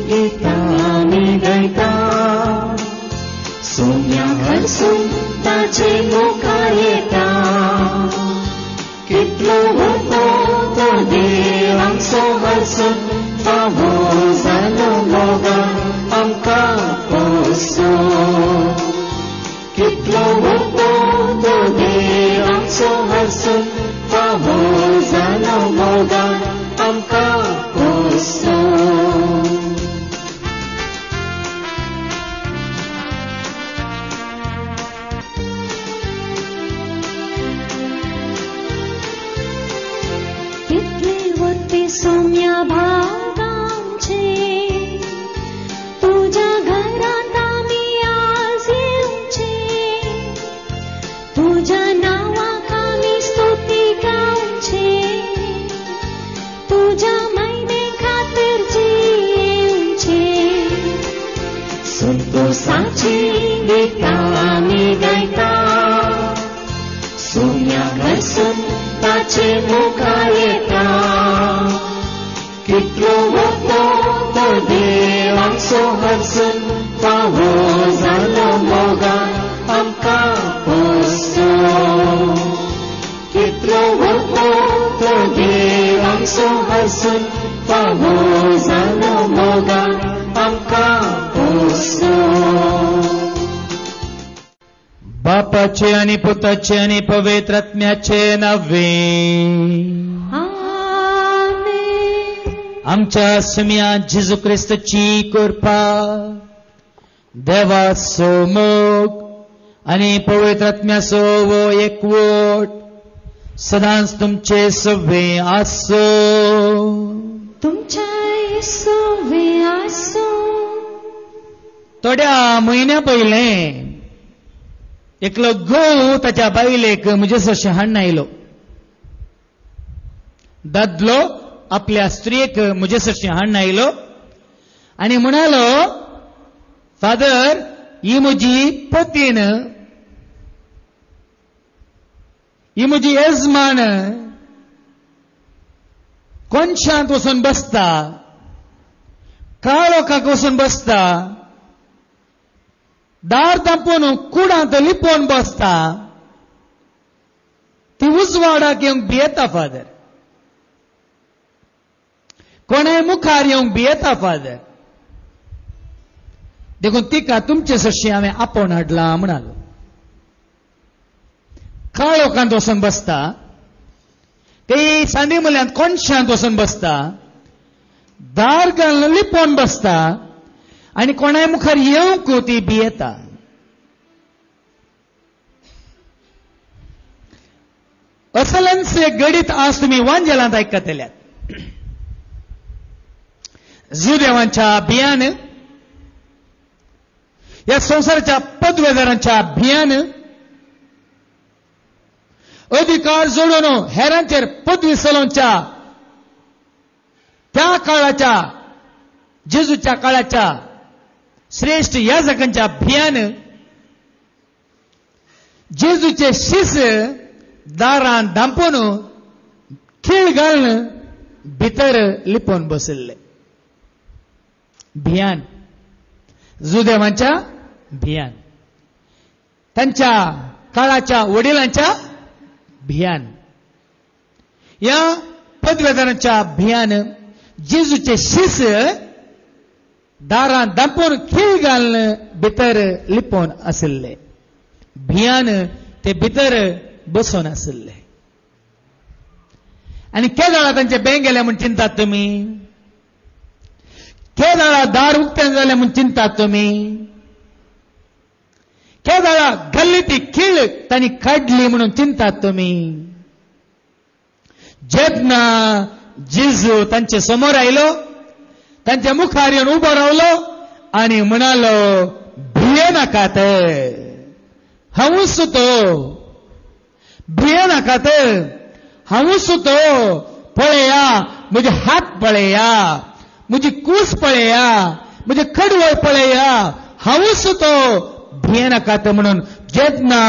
गितां आमी गायता, सोम्याक हरसून ताचे मुखार येता. कितलो व्हडलो तो देव आमचो हरसून फावो जालो मोगान आमकां पोसून. कितलो व्हडलो तो देव आमचो हरसून फावो जालो मोगान आमकां पोसून. कितले वरते सोम्या भागांचे तुझ्या घरांत आमी आज येवचे. तुझ्या नांवाक आमी स्तुती गावचे. तुझ्या महिने खातीर जियेवचे. संतोषाची गितां आमी गायता, सोम्याक हरसून ताचे मुखार येता. कितलो व्हडलो तो देव आमचो हरसून फावो जालो मोगान आमकां पोसून. कितलो व्हडलो तो देव आमचो हरसून फावो जालो मोगान आमकां पोसून. बापाचे आणि पुताचे आणि पवित्रात्म्याचे नावे. आमच्या सुम्या जेजू ख्रिस्ताची कृपा, देवाचो मोग आणि पवित्रात्म्याचो वो एकवट सदांच तुमचे सवे आसो. तुमच्या सवे आसो. थोड्या म्हयन्या पयले एकलो घोव ताच्या बायलेक म्हणजे सशें हाडून आयलो. दादलो आपल्या स्त्रीक म्हणजे सशें हाडून आयलो आनी म्हणालो, फादर ही म्हजी पतीन, ही म्हजी येजमान कोनशांत वचून बसता, काळोखाक वचून बसता, दार तापोवन कुडांत लिपोवन बसता, ती उजवाडाक येवंक भियेता फादर. कोणाय मुखार येवंक भियेता फादर. देखून तिका तुमचे सशी हांवें आपोवन हाडला म्हणालो. काळोखांत वचून बसता, ते सांदी मुल्यांत कोणशांत वचून बसता, दार घालून लिपोवन बसता आनी कोणाय मुखार येवंक ती भियेता. असलनसे गडीत आज तुम्ही वांजेलांत आयकतल्यात. जुदेवांच्या भियान, या संसाराच्या पदवेदारांच्या भियान अधिकार जोडून हेरांचेर पदवी चलोवच्या त्या काळाच्या जेजूच्या काळाच्या श्रेष्ठ याजकांच्या भियान जेजूचे शिस दारांत धांपून खीळ घालून भितर लिपोवन बसले. भियान, जुदेवांच्या भियान, त्यांच्या काळाच्या वडिलांच्या भियान, या पदवेदारांच्या भियान जेजूचे शिस दारांत धांपून खीळ घालून भितर लिपोवन आशिल्ले. भियान ते भितर बसून आशिल्ले. आनी केदाळा तांचे बें गेले म्हूण चिंतात तुमी? केदाळा दार उक्तें जालें म्हूण चिंतात तुमी? केदाळा घाल्ली ती खीळ तांणी काडली म्हणून चिंतात तुमी? जेन्ना जेजू तांचे समोर आयलो, तांच्या मुखार येवन उबो रावलो आनी म्हणालो, भिये नाकात, हांवूच तो, भिये नाकात, हांवूच तो, पळया म्हजे हात पळया, म्हजी कूस पळया, म्हजे कडवळ पळया, हांवूच तो, भिये नाकात म्हणून जेन्ना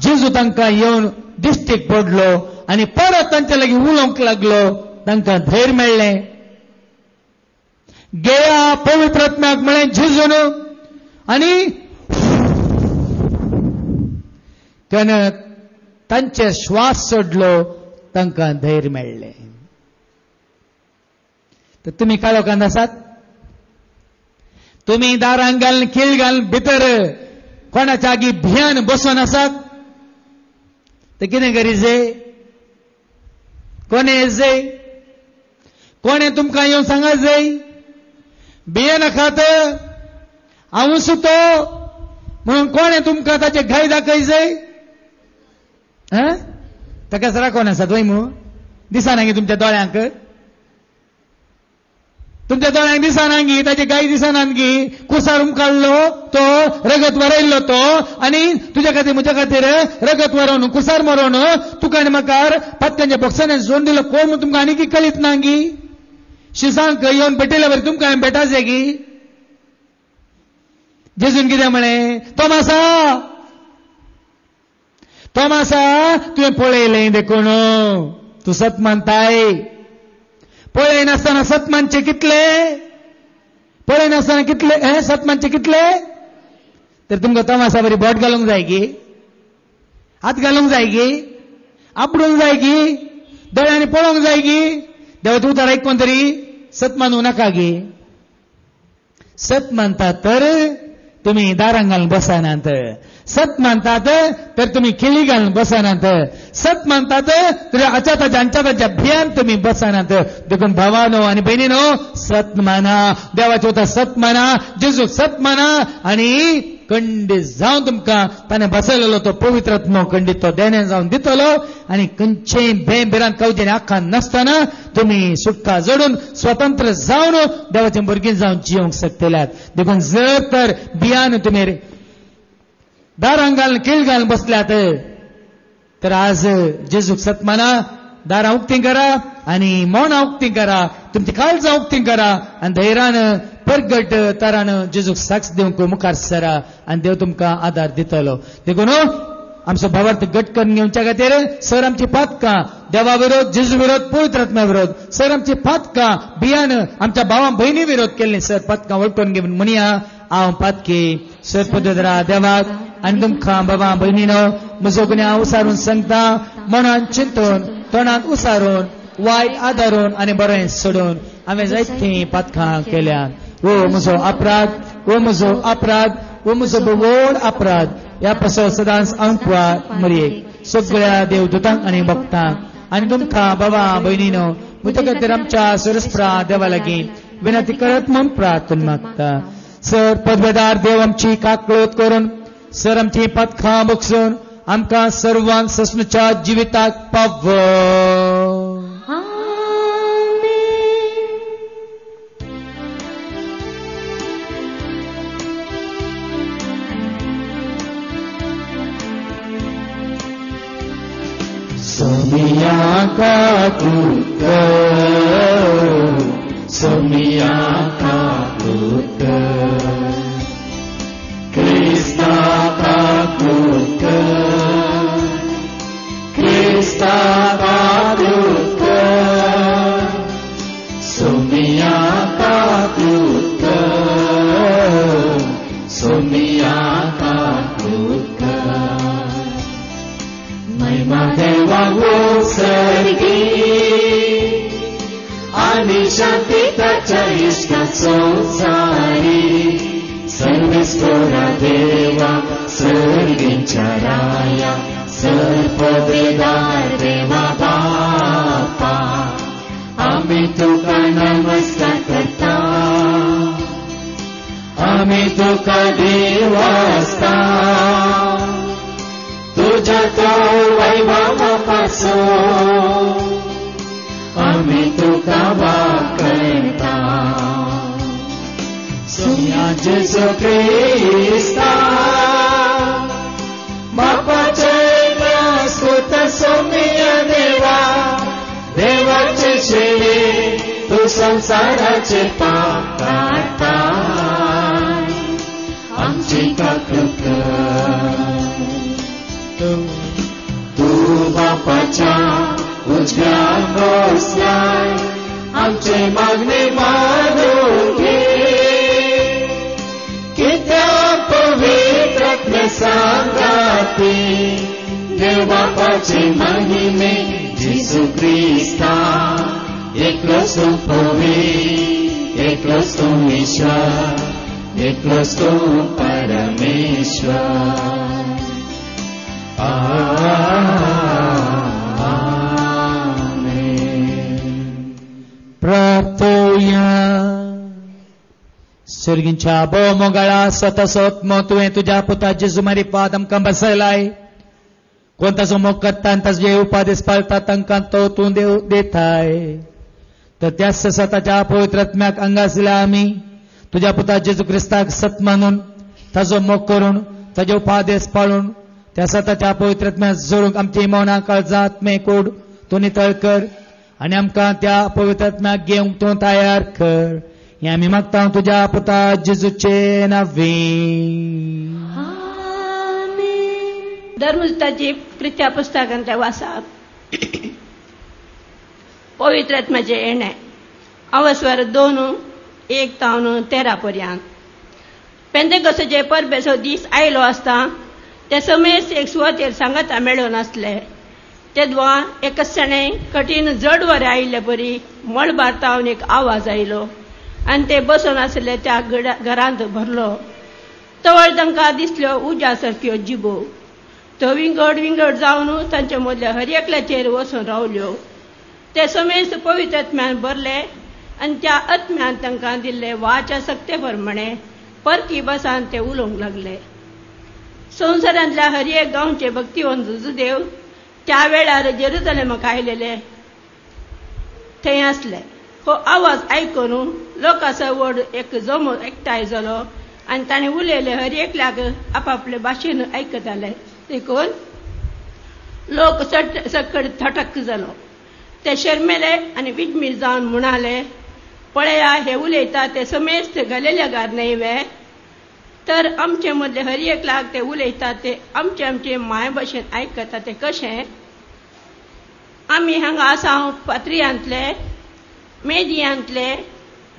जेजू तांकां येवन दिश्टीक पडलो आनी परत तांचे लागीं उलोवंक लागलो, तांकां धैर्य मेळ्ळें. गेया पवित्र आत्म्याक म्हळें झिजून आनी त्यानं तांचे श्वास सोडलो, तांकां धैर्य मेळ्ळें. तर तुमी काळोखांत आसात? तुमी दारांक घालून खीळ घालून भितर कोणाच्या आगी भियान बसून आसात? तर कितें करीचे? कोणे येयचे? कोणे तुमकां येवन सांगात जाय भिये नाकात, हांव सुतो म्हणून कोणे तुमकां ताचे घाय दाखयचे? ताका सरा कोण आसात वय मू? दिसाना गी तुमच्या दोळ्यांक? तुमच्या दोळ्यांक दिसाना गी, ताचे गाय दिसाना गी. कुसार काढलो तो, रगत वरयल्लो तो, आणि तुझ्या खातीर म्हज्या खातीर रगत वरोवन कुसार मरोवन तुका आनी म्हाका पत्त्यांच्या बॉक्सांनी सोडून दिलो. कोण तुमकां आनी कळीत ना गी? शिसांक येवन भेटयल्या बरें तुमकां हांवें भेटाचे गी. जेजून कितें म्हळें? तोमासा तोमासा तुवें पळयलें देखून तूं सत मानताय. पळय नासतना सत मानचे कितले? पळय नासतना कितले सत मानचे कितले? तर तुमकां तोमासा बरी बोट घालूंक जाय गी, हात घालूंक जाय गी, आपडूंक जाय गी, दोळ्यांनी पळोवंक जाय गी. देवा तूं तर आयकून तरी सत मानूं नाका गी. सत मानतात तर तुम्ही दारांक घालून बसनात. सत मानतात तर तुम्ही खिळी घालून बसनात. सत मानतात तर अचाताच्या भियान तुम्ही बसनात. देखून भावानो आणि बहिणीनो, सत माना, देवाचे उतर सत माना, जेजू सत माना, आणि खंडीत जावन तुमकां ताणें बसयलेलो तो पवित्र आत्मो खंडीत तो देणे जावन दितलो. आणि खंयचेय भेंबिरांत कावजेने आखान नासतना तुम्ही सुटका जोडून स्वतंत्र जावन देवाचे भुरगीं जावन जिवंक शकतल्यात. देखून जर तर भियान तुम्ही दारांक घालून खीळ घालून बसल्यात तर आज जेजूक सत माना, दारां उक्तीं करा आणि मौनां उक्तीं करा, तुमची काळजां उक्तीं करा, आणि धैर्यान परगट तरान जेजूक साक्ष दिवंक मुखार सरा, आणि देव तुमकां आदार दितलो. देखून आमचो भावार्थ घट करून घेवच्या खातीर सर आमची पातकां देवा विरोध, जेजू विरोध, पवित्र आत्म्या विरोध, सर आमची पातकां भियान आमच्या भावां भयणी विरोध केल्ली. सर पातकां वळखून घेवन म्हणया, हांव पातकी सर पदरा देवाक आनी तुमकां बाबा भयणीनो म्हजो गुन्यांव उसारून सांगता. मनान चिंतून, तोंडांत उसारून, वायट आदारून आनी बरें सोडून हांवें जायतीं पातकां केल्यात. ओ म्हजो अपराध, ओ म्हजो अपराध, ओ म्हजो व्हड अपराध. ह्या पासून सदांच हांव मरयेक सगळ्या देवदूतांक आनी भक्तांक आनी तुमकां बाबा भयणीनो म्हजे खातीर आमच्या सरस्प्रा देवा लागीं विनंती करत म्हूण प्रार्थना मागता. सर पदवेदार देव आमची काकळत करून सर आमची पातकां बक्षून आमकां सर्वांक ससणुच्या जिविताक पाव. Somia kakuka, somia kakuka, Krista kakuka, Krista kakuka, somia kakuka, somia kakuka. महिमा देवा वो सर्गी आणि शांती त्याच्या इष्टात संसारी सर्वेश्वरा देवा सर्गींच्या राया सर्ववेदार देवा बापा आम्ही तुका नमस्कार करता आम्ही तुका देवास्ता तुझ्या तो वैभवापासून आम्ही तुका वाकरता. सोम्या जेजू ख्रिस्ता बापाचे स्तोत सोम्या देवा देवाचे शेळे तू संसाराचे पाप काढता आमची काकूक तू बापाच्या उजव्या बसलाय आमचे मागणे मारून सांगाते देव बापाचे महिमे जिसू ख्रिस्ता एकलोच तो पवे एकलोच तो ईश्वर एकलोच तो परमेश्वर प्रार्थोया सर्गिंच्या मोगळा स्वतः तुवें तुझ्या पुता जेजू मारी पाद आमकां बसयलाय कोण ताचो मोग करता आनी ताचे जे उपादेश पाळटा तांकां तो तूं देताय तर त्या स्वताच्या पवित्र आत्म्याक हांगासल्या आमी तुझ्या पुता जेजू क्रिस्ताक सत मानून ताचो मोग करून ताचे उपादेश पाळून त्या स्वताच्या पवित्र आत्म्याक जोडूंक आमची मौना काळजांत मेकूड तूं नितळ कर आनी आमकां त्या पवित्र आत्म्याक घेवंक तूं तयार कर हें आमी मागता तुज्या पुता जेजूचे नांवे धर्मदूताची कृत्या पुस्तकांतल्या वाचप पवित्र आत्म्याचे येणे अवस्वर 2:1-13 पर्यंत पेंतेकोस्ताचे परबेचो दीस आयलो आसता ते समेस एक सुवातेर सांगाता मेळ्ळो नासले तेदवा एकच सणे कठीण जड वरें आयिल्ले परी मळबार तावन एक आवाज आयलो आनी ते बसून आसले त्या घरांत भरलो तवळ तांकां दिसल्यो उज्या सारक्यो जिबो तो विंगड जावन तांचे मदल्या हर एकल्याचेर वचून रावल्यो ते समेस्त पवित्र आत्म्यान भरले आनी त्या आत्म्यान तांकां दिल्ले वाच्या सक्ते प्रमाणे परकी बसान ते उलोवंक लागले संवसारांतल्या हर एक गांवचे भक्तिवंत जुदेव त्या वेळार जेरुसलेमाक आयलेले थंय आसले हो आवाज आयकून लोकांचो व्हड एक जमो एकठांय जालो आनी ताणें उलयले हर एकल्याक आपापले भाशेन आयकताले देखून लोक सकड थटक जालो ते शर्मेले आनी विजमीर जावन म्हणाले पळया हे उलयता ते समेस्त गलिलेकार न्हयवे तर आमचे मदले हर एकल्याक ते उलयता ते आमचे माय भाशेन आयकता ते कशें आमी हांगा आसा पात्रियांतले मेदियांतले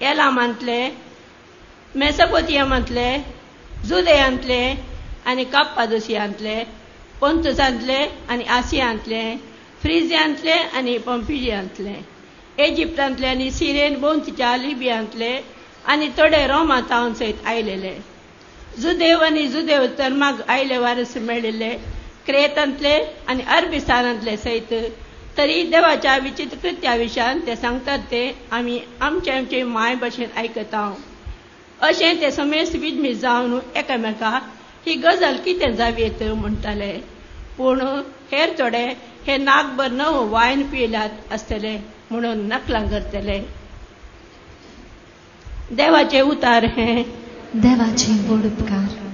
एलामांतले मेसोपोटियमांतले जुदेयांतले आनी काप्पादोसियांतले पोंतुसांतले आनी आसियांतले फ्रिजियांतले आनी पंपिलियांतले इजिप्तांतले आनी सिरेन भोंवतीच्या लिबियांतले आनी थोडे रोमा तावन सयत आयलेले जुदेव आनी जुदेव धर्माक आयले वारस मेळिल्ले क्रेतांतले आनी अरबिस्तानांतले सयत तरी देवाच्या विचित्र कृत्या विशयान ते सांगतात ते आमी आमचे माय भाशेन आयकता अशें ते समेस्त विजमीत जावन एकामेकाक ही गजाल कितें जावेत म्हणटाले पूण हेर थोडे हे नागभर नवो वायन पियेल्यात आसतले म्हणून नकलां करतले देवाचे उतार हे देवाचे गोड उपकार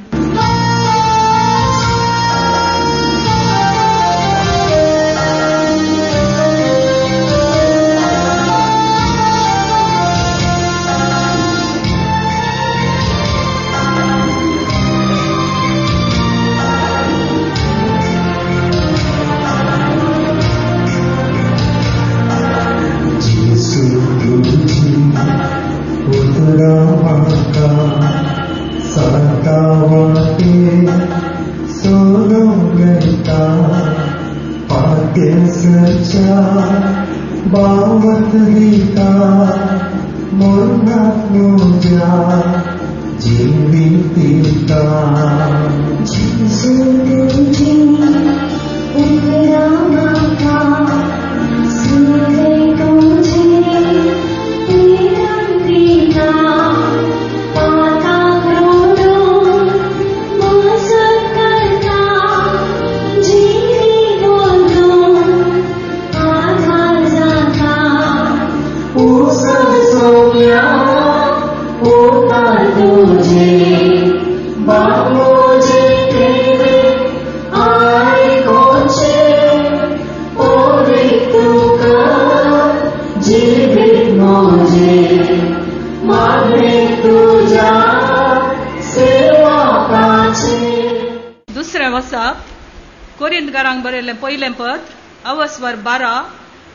कोरिंथकारांक बरयलें पयलें पत्र अवस्वर 12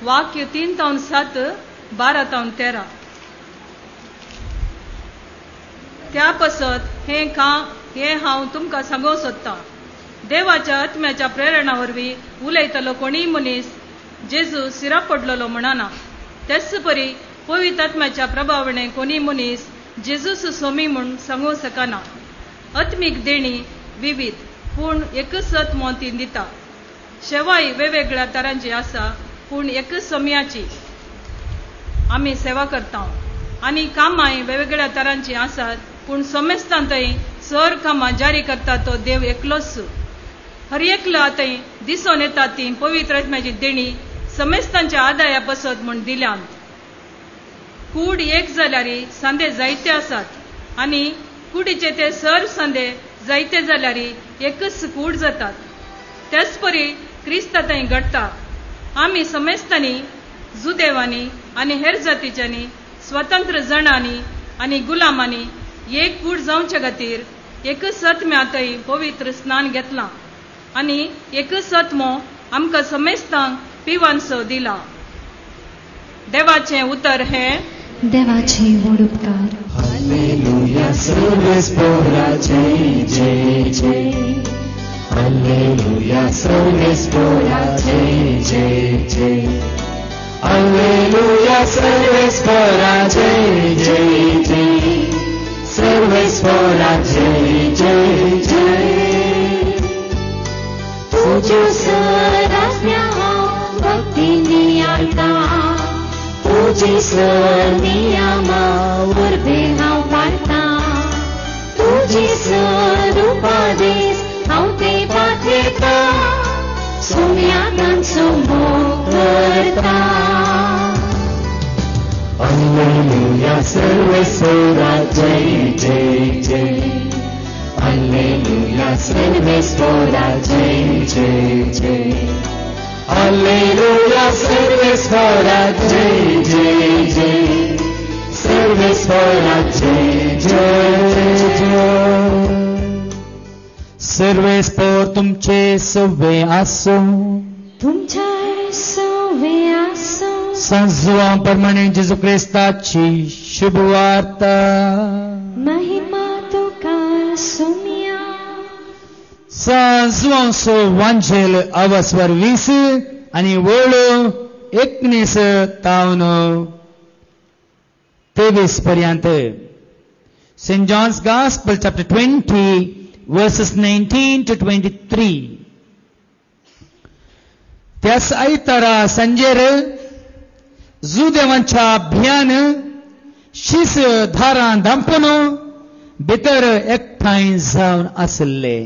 वाक्य 3-7 12-13 त्या पसत हे हांव तुमकां सांगूंक सोदतां देवाच्या आत्म्याच्या प्रेरणा वरवीं उलयतलो कोणीय मनीस जेजू सिरा पडलेलो म्हणना. तेच परी पवित्र आत्म्याच्या प्रभावणे कोणी मनीस जेजूस सोमी म्हूण सांगूं शकना. आत्मीक देणी विविध पूण एकच आत्मो ती दिता. सेवाय वेगवेगळ्या तरांची आसा पूण एकच सोम्याची आमी सेवा करता. आनी कामांय वेगवेगळ्या तरांची आसात पूण सोमेस्तांतय सर कामां जारी करता तो देव एकलोच. हर एकलो आतां दिसून येता ती पवित्र आत्म्याची देणी समेस्तांच्या आदाया पसत म्हूण दिल्यांत. कूड एक जाल्यार सांदे जायते आसात आनी कुडीचे ते सर सांदे जायते जाल्यार एकच कूड जातात. तेच परी क्रिस्तांतय घडटा. आमी समेस्तांनी जुदेवांनी आनी हेर जातीच्यांनी स्वतंत्र जणांनी आनी गुलामांनी एक कूड जावचे खातीर एकच आत्म्यातय पवित्र स्नान घेतलां आनी एकच आत्मो आमकां समेस्तांक पिवांसो दिला. देवाचें उतर हे देवाचे व्हड उपकार. Hallelujah, सर्वेस्परा जय जय जय. Hallelujah, सर्वेस्परा जय जय जय. Hallelujah, सर्वेस्परा जय जय जय. सर्वेस्परा जय जय जय. तुझ्यो सरासन्या भक्तीनी आयता. तुझी नियमा वरवे हांव पाळटा. तुझी रुपादेश हांव ते पातयता. सोम्यान सोमो करता. Hallelujah, सर्वेस्परा जय जय जय. Hallelujah, सर्वेस्परा जय जय जय. Hallelujah, सर्वेस्परा जय जय जय. सर्वेस्परा जय जय जय. सर्वेस्पर तुमचे सव्वे आसो. तुमच्या सवे आसो. सांजवा प्रमाणे जेजू क्रिस्ताची शुभ वार्ता. महिमा तुका सोम्या. सांजवांचो वांजेल अवस्वर 20 आनी वळो 19 तावन 23 पर्यंत. St. John's Gospel, chapter 20, verses 19 to 23. त्याच आयतारा सांजेर जुदेवांच्या भियान शीस धारां धांपून भितर एकठांय जावन आसले.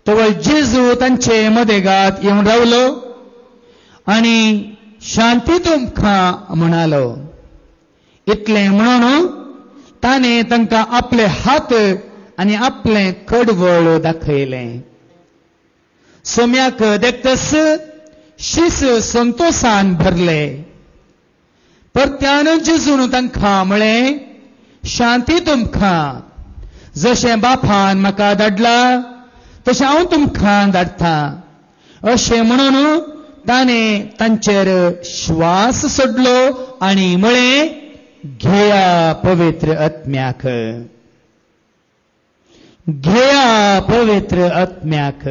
तोवर जेजू तांचे मदेगात येवन रावलो आनी शांती तुमकां म्हणालो. इतलें म्हणून ताणें तांकां आपले हात आनी आपलें कडवळ दाखयलें. सोम्याक देखतस शीस संतोषान भरले. परत्यान जेजून तांकां म्हळें, शांती तुमकां. जशें बापान म्हाका धाडला तशें हांव तुमकां धाडटां. अशें म्हणून ताणें तांचेर श्वास सोडलो आनी म्हळें, घेया पवित्र आत्म्याक. घेया पवित्र आत्म्याक.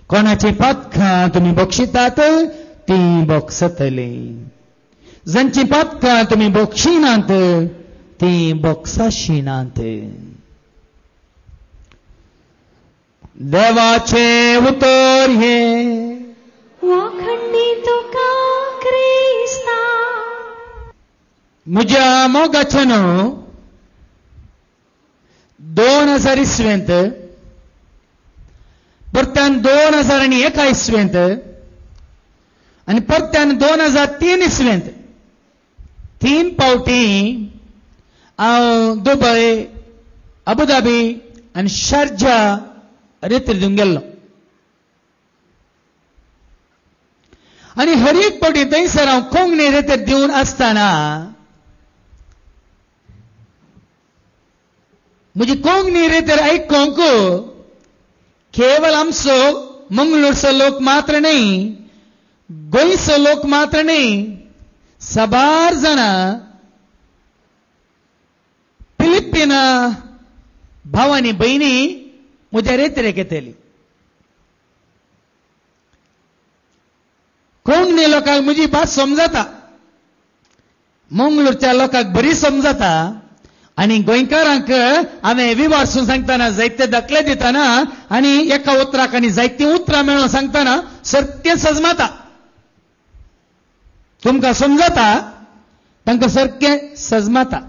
कोणाची पातकां तुमी बक्षितात ती बोगसतलीं. जांची पातकां तुमी बक्षिनात ती बोगसाशिनात. देवाचे उतर हे. वाखणी तुका क्रिस्ता. म्हज्या मोगाच्यान 2000 इसवेंत, परत्यान 2001 इसवेंत आनी परत्यान 2003 इसवेंत 3 पावटी हांव दुबय, अबुधाबी आनी शारजा रेतीर दिवंक गेल्लो. आनी हर एक पावटी थंयसर हांव कोंकणी रेतीर दिवन आसतना म्हजी कोंकणी रेतीर आयकूंक केवळ आमचो मंगळूरचो लोक मात्र न्ही, गोंयचो लोक मात्र न्ही, साबार जाणां फिलिपिना भाव आनी भयणी म्हज्या रेत्रे केतेली. कोंकणी लोकांक म्हजी भास समजता, मंगळूरच्या लोकांक बरी समजता, आणि गोंयकारांक हांवें विवारसून सांगतना जायते दाखले दितना आनी एका उतराक आनी जायतीं उतरां मेळोवन सांगतना सारकें सजमता. तुमकां समजता, तांकां सारकें सजमता.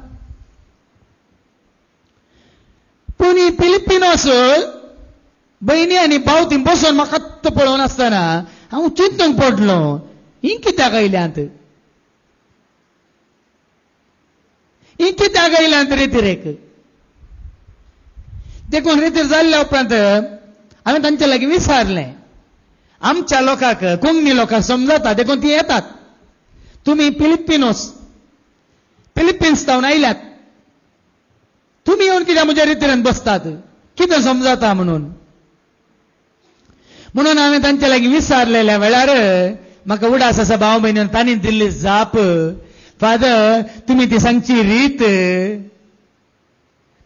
पूण ही फिलिपिनोस भयणी आनी भाव थंय बसून म्हाका पळोवन आसतना हांव चिंतूंक पडलो, ही कित्याक आयल्यांत, ही कित्याक आयल्यांत रेतीरेक. देखून रेतीर जाल्ल्या उपरांत हांवें तांचे लागीं विचारलें, आमच्या लोकांक कोंकणी लोकांक समजता देखून ती येतात, तुमी फिलिपिन्स जावन आयल्यात, तुमी येवन कित्याक म्हज्या रितीरान बसतात, कितें समजता म्हणून हांवें तांचे लागीं विचारलेल्या वेळार म्हाका उडास आसा भाव भयणीन तांणी दिल्ली जाप, फादर तुमी ती सांगची रीत,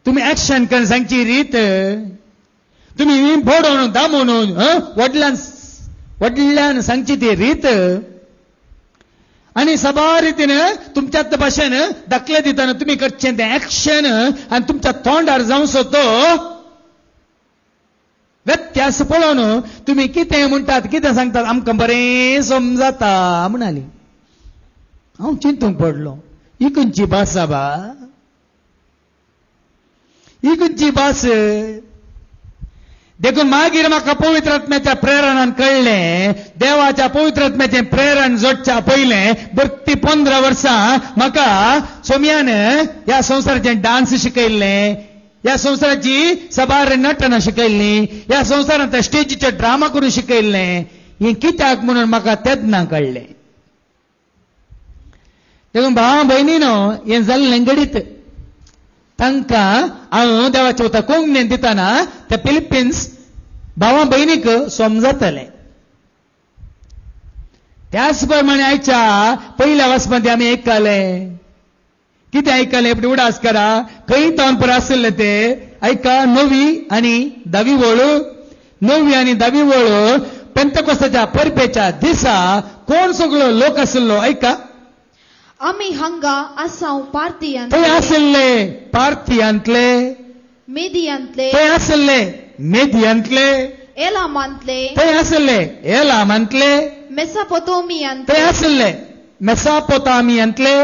तुमी एक्शन करून सांगची रीत, तुमी बोडोवन दामून वडल्यान सांगची ती रीत, आणि सभा रितीन तुमच्याच भाशेन दाखले दितना तुमी करचें तें एक्शन आनी तुमच्या तोंडार जावचो तो व्यत्यास पळोवन तुमी कितें म्हणटात कितें सांगतात आमकां बरें समजता म्हणाली. हांव चिंतूंक पडलो, ही खंयची भास बा, ही खंयची भास. देखून मागीर म्हाका पवित्र आत्म्याच्या प्रेरणान कळ्ळें, देवाच्या पवित्र आत्म्याचें प्रेरण जोडच्या पयलें बरी 15 वर्सां म्हाका सोम्यान ह्या संवसाराचें डान्स शिकयल्लें, ह्या संवसाराची सभार नटना शिकयल्लीं, ह्या संवसारांत स्टेजीचेर ड्रामा करून शिकयल्लें. हें कित्याक म्हणून म्हाका तेदना कळ्ळें. देखून भावा भयणीनो, हें जाल्लें घडीत तांकां हांव देवाच्या उतर कोंकणीन दितना त्या फिलिपिन्स भावा भयणीक समजतलें. त्याच प्रमाणे आयच्या पयल्या वचपांती आमी आयकलें, कितें आयकलें एपडी उडास करा, खंय तावन आसले ते ऐका. 9वी आनी 10वी वळू, 9वी आनी 10वी वळू पेंतकोस्ताच्या परबेच्या दिसा कोण सगळो लोक आशिल्लो ऐका. आमी हांगा आसांव थंय आशिल्ले पार्थियांतले, मेदियांतले, थंय आशिल्ले मेदियांतले, एलामांतले, थंय आशिल्ले एलामांतले, मेसोपोटामियांतले, थंय आशिल्ले मेसोपोटामियांतले,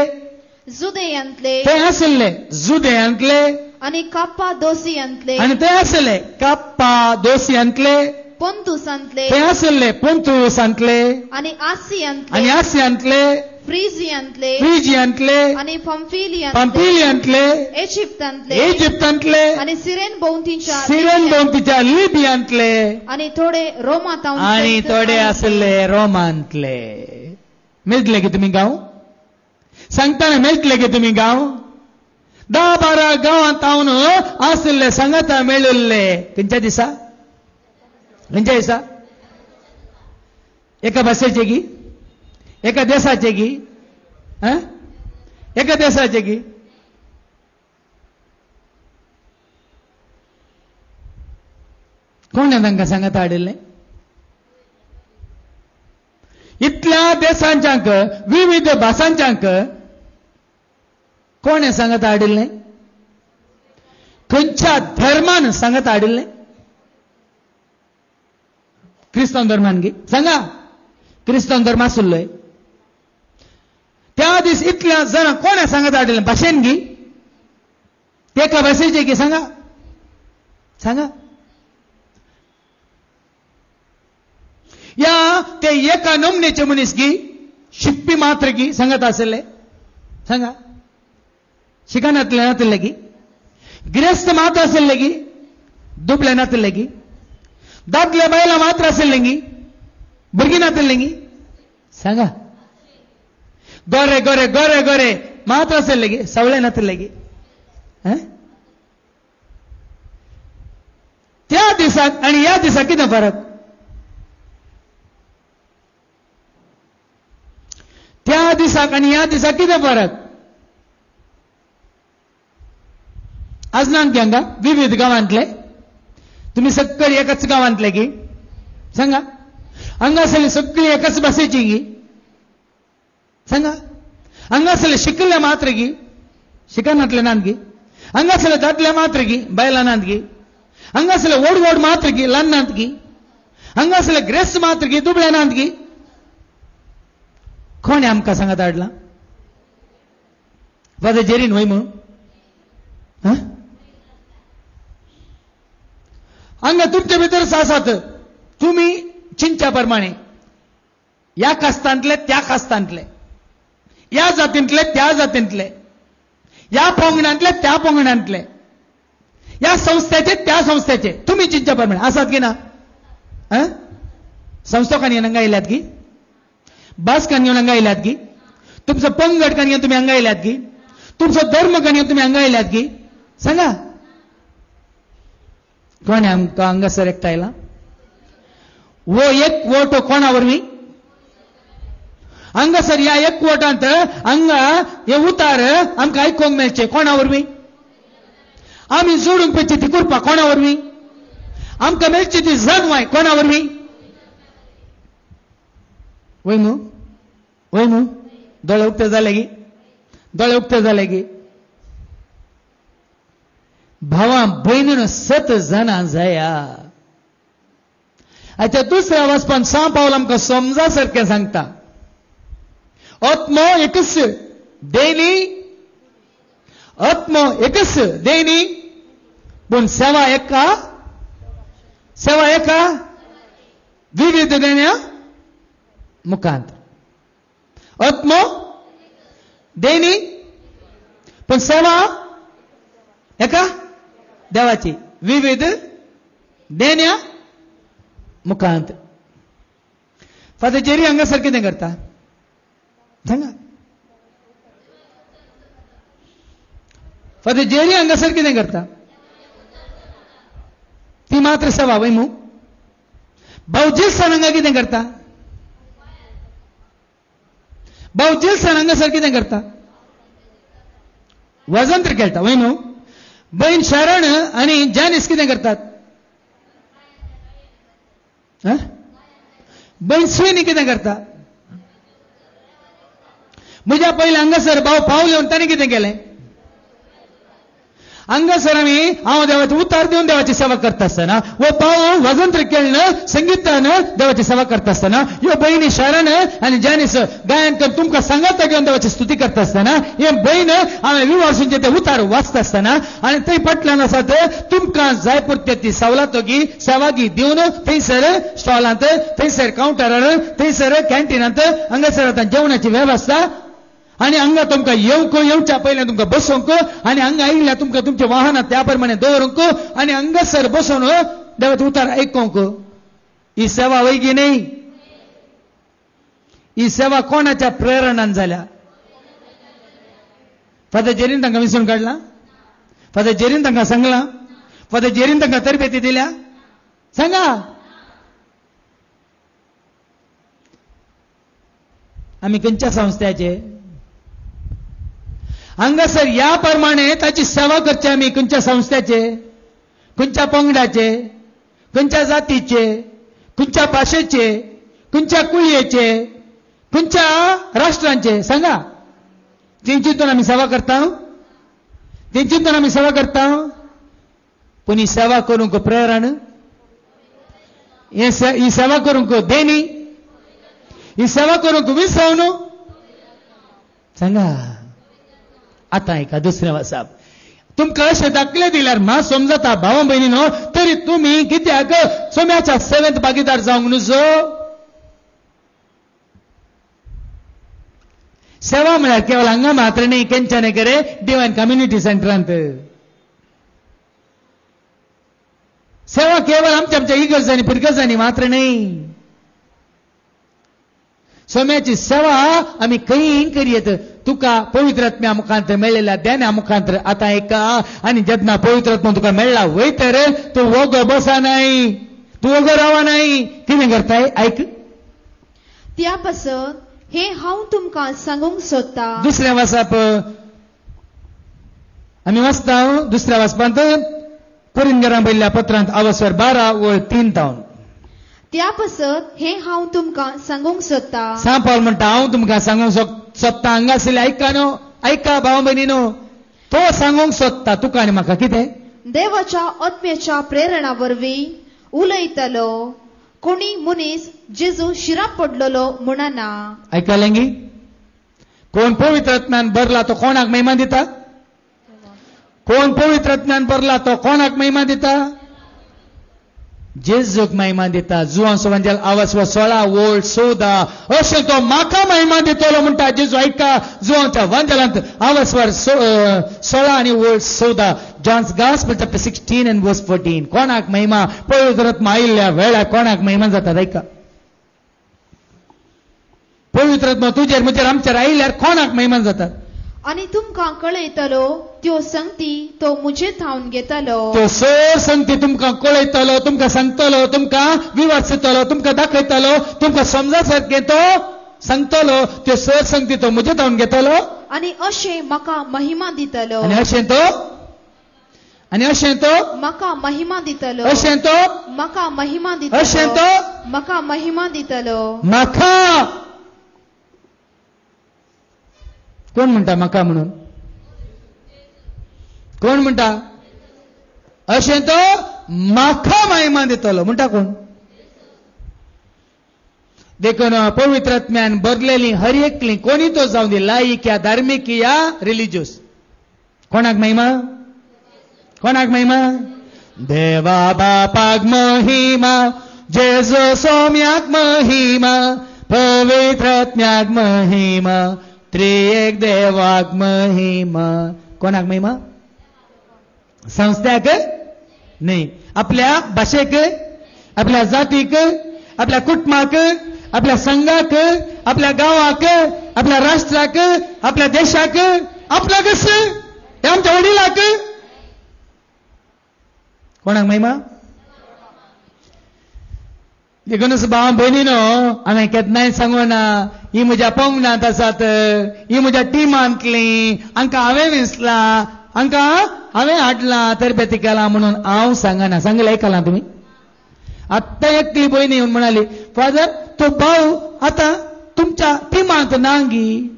जुदेयांतले, थंय आशिल्ले जुदेयांतले, आनी काप्पादोसियांतले, आनी थंय आशिल्ले काप्पादोसियांतले, पोंतुसांतले, थंय आशिल्ले पोंतुसांतले, आनी आसियांतले, आनी आसियांतले, फ्रिजियांतले, फ्रिजियांतले, आनी पंफिलियांतले, इजिप्तांतले, इजिप्तांतले, आनी सिरेन भोंवतीच्या लिबियांतले, आनी थोडे रोमांतांतले, आनी थोडे आशिल्ले रोमांतले. मेजले की तुमी गांव सांगताना मेजले की तुमी गांव 10-12 गांवांत हांवन आशिल्ले सांगाता मेळिल्ले खंयच्या दिसा, खंयच्या दिसा, एका भाशेचे गी, एका देशाचे गी, एका देशाचे गी. कोण तांकां सांगता हाडिल्लें. इतल्या देशांच्यांक विविध भासांच्यांक कोण सांगता हाडिल्लें, खंयच्या धर्मान सांगता हाडिल्लें. क्रिस्तांव धर्मान गी सांगा, क्रिस्तांव धर्म आसुल्लोय त्या दीस इतल्या जाणां कोणें सांगता हाडिल्लें भाशेन गी, एका भाशेचे गी सांगा, सांगा. या ते एका नमनेचे मनीस गी शिकपी मात्र गी सांगत आसले, सांगा. शिकनातले नातले गी, गिरेस्त मात्र आसले गी, दुबळे नातले गी, दादले बायला मात्र आसले गी, भुरगीं नातले गी, सांगा. गोरे गोरे गोरे गोरे मात्र आसले गी, सवळे नातले गी. त्या दिसाक आनी ह्या दिसाक कितें फरक. त्या दिसाक आनी ह्या दिसाक कितें फरक. आज नांग हांगा विविध गांवांतले तुम्ही सगळी एकाच गावांतले की सांगा. हांगासरली सगळी एकाच भाशेची गी सांगा. हांगासरले शिकले मात्र गी शिकनातले नांद गी. हांगासरले दादले मात्र गी बायला नांद गी. हांगासरले ओड ओड मात्र गी ल्हान नांद गी. हांगासरले ग्रेस्त मात्र गी दुबळे नांद गी. कोणे आमकां सांगात हाडला फादर जेरीन वय म्हणून. हांगा तुमचे भितर आसात तुम्ही चिंच्या प्रमाणे या कास्तांतले त्या कास्तांतले, या जातींतले त्या जातींतले, या पोंगणांतले त्या पोंगणांतले, या संस्थेचे त्या संस्थेचे तुम्ही चिंच्या प्रमाणे आसात की ना. संस्थोकांनी हांगा येयल्यात की, भासकांनी हांगा येयल्यात की, तुमचो पंगड कांनी तुम्ही हांगा येयल्यात की, तुमचो धर्म कांनी तुम्ही हांगा येयल्यात की सांगा. कोणे आमकां हांगासर एकठांयला. वो एक वोट कोणा वरवीं हांगासर या एक वोटांत हांगा हे उतार आमकां आयकोंक मेळचे कोणा वरवीं. आमी जोडूंक पयची ती करपा कोणा वरवीं. आमकां मेळची ती जगवाय कोणा वरवीं. वय न्हू दोळे उक्ते जाले की, दोळे उक्ते जाले की. भावां भयणीन 7 जाणां जाया. आता दुसऱ्या वाचपान सा पावल आमकां समजा सारकें सांगता. आत्मो एकच देणी, आत्मो एकच देणी पूण सेवा एका, सेवा एका विविध देण्या मुखांत. आत्मो देणी पण सेवा एका देवाची विविध देण्या मुखांत. फादर जेरी हांगासर कितें करता सांगा. फादर जेरी हांगासर कितें करता. ती मात्र सेवा वय मू. भाऊ जिल्सन हांगा कितें करता. भाऊ जिल्सन हांगासर कितें करता. वजंत्र खेळटा वय न्हू. बहीण शरण आनी जॅनिस कितें करतात. बहीण स्विनी कितें करता. म्हज्या पयलीं हांगासर भाव पावल येवन ताणें कितें केलें. हांगासर आमी हांव देवाचे उतार दिवन देवाची सेवा करता आसतना वो भाव वजंत्र खेळन संगीतान देवाची सेवा करता आसतना ह्यो भयणी शरण आनी जॅनिस गायन करून तुमकां सांगाता घेवन देवाची स्तुती करता आसतना हे भयण हांवें विवासूंचे ते उतार वाचता आसतना आनी थंय फाटल्यान आसात तुमकां जाय पुरते ती सवलतो गी सेवा गी दिवन थंयसर स्टॉलांत, थंयसर कावंटरार, थंयसर कॅन्टिनांत हांगासर आतां जेवणाची वेवस्था आणि हांगा तुमकां येवच्या पयलीं तुमकां बसोवंक आनी हांगा आयिल्ल्या तुमकां तुमच्या वाहनांत त्या प्रमाणे दवरूंक आनी हांगासर बसून देवाचो उतार आयकूंक. ही सेवा वैगी न्ही. ही सेवा कोणाच्या प्रेरणान जाल्या. फादर जेरीन तांकां विसरून काडला. फादर जेरीन तांकां सांगला. फादर जेरीन तांकां तरबेती दिल्या सांगा. आमी खंयच्या संस्थेचे हांगासर या प्रमाणे ताची सेवा करची. आमी खंयच्या संस्थेचे, खंयच्या पंगडाचे, खंयच्या जातीचे, खंयच्या भाशेचे, खंयच्या कुळयेचे, खंयच्या राष्ट्रांचे सांगा. तेंचीतून आमी सेवा करता. तेंचीतून आमी सेवा करता. पूण ही सेवा करूंक प्रेरण, ही सेवा करूंक देणी, ही सेवा करूंक विसवण सांगा. आता ऐका दुसऱ्या वासाप तुमकां अशें दाखले दिल्यार म्हा समजता भावा भयणीनो तरी तुमी कित्याक सोम्याच्या सेवेंत भागीदार जावंक नजो. सेवा म्हळ्यार केवळ हांगा मात्र न्ही. केंच्याने करे डिवायन कम्युनिटी सेंटरांत सेवा केवळ आमच्या आमच्या इगर्जांनी पिरगजांनी मात्र न्ही. सोम्याची सेवा आमी खंय करीत. तुका पवित्र आत्म्या मुखांतर मेळिल्ल्या देण्या मुखांतर आता एका आनी जेन्ना पवित्र आत्मा तुका मेळ्ळा वयतर तूं वगो बसा नाही, तूं वगो रावा नाही. कितें करताय ऐक. त्या पासत हे हांव तुमकां सांगूंक सोदता. दुसऱ्या वासाप आमी वाचता. दुसऱ्या वाचपांत कुरिंदरां बयल्या पत्रांत आवसवर 12 ओळ 3 तावन त्या पासत हे हांव तुमकां सांगूंक सोदता. सा पावल म्हणटा हांव तुमकां सांगूंक सोदता हांगासले ऐका न्हू, ऐका भाव भयणीनो, तो सांगूंक सोदता तुका आनी म्हाका कितें? देवाच्या आत्म्याच्या प्रेरणा वरवीं उलयतलो कोणी मनीस जेजू शिराक पडलेलो म्हणना. ऐकलें गी? कोण पवित्र आत्म्यान भरला तो कोणाक महिमा दिता? कोण पवित्र आत्म्यान भरला तो कोणाक महिमा दिता? जेजूक महिमा दिता. जुवांचो वंजल आवाज 16 ओळ 14 अशें तो म्हाका महिमा दितलो म्हणटा जेजू. ऐका जुवांच्या वंजलांत आवाजवर 16 आनी ओळ 14. John's gospel chapter 16 and verse 14. कोणाक महिमा? पवित्र आत्मा आयिल्ल्या वेळार कोणाक महिमा जाता? ऐका, पवित्र आत्मा तुजेर म्हजेर आमचेर आयिल्ल्यार कोणाक महिमा जाता? आनी तुमकां कळयतलो त्यो संगती तो मुजे थावन घेतलो. तो सर संगती तुमकां कळयतलो, तुमकां सांगतलो, तुमकां विवाचतलो, तुमकां दाखयतलो, तुमकां समजा सारकें तो सांगतलो. त्यो सर संगती तो मुजे थावन घेतलो आनी अशें म्हाका महिमा दितलो. आनी अशें तो म्हाका महिमा दितलो. अशें तो म्हाका महिमा दितलो. अशें तो म्हाका महिमा दितलो. म्हाका. कोण म्हणटा म्हाका म्हणून? कोण म्हणटा? अशें तो म्हाका महिमा दितलो म्हणटा कोण? देखून पवित्र आत्म्यान भरलेली हर एकली कोणी तो जावं दी, लायक या धार्मिक या रिलिजियस, कोणाक महिमा? कोणाक महिमा? देवा बापाक महिमा, जेजू सोम्याक महिमा, पवित्र आत्म्याक महिमा, त्रिएक देवाक महिमा. कोणाक महिमा? संस्थाक नाही, आपल्या भाषेक, आपल्या जातीक, आपल्या कुटुंबाक, आपल्या संघाक, आपल्या गावाक, आपल्या राष्ट्राक, आपल्या देशाक, आपल्या कस आमच्या वडिलाक. कोणाक महिमा? देखूनच भाव भयणीनो, हांवें केन्नाय सांगूं ना ही म्हज्या पंगडांत आसात, ही म्हज्या टिमांतली, हांकां हांवें विसला, हांकां हांवें हाडलां, तरबेती केला म्हणून हांव सांगना. सांगलें आयकलां तुमी? आत्तां एकटी भयणी येवन म्हणाली, फादर तो भाऊ आतां तुमच्या टिमांत ना गी,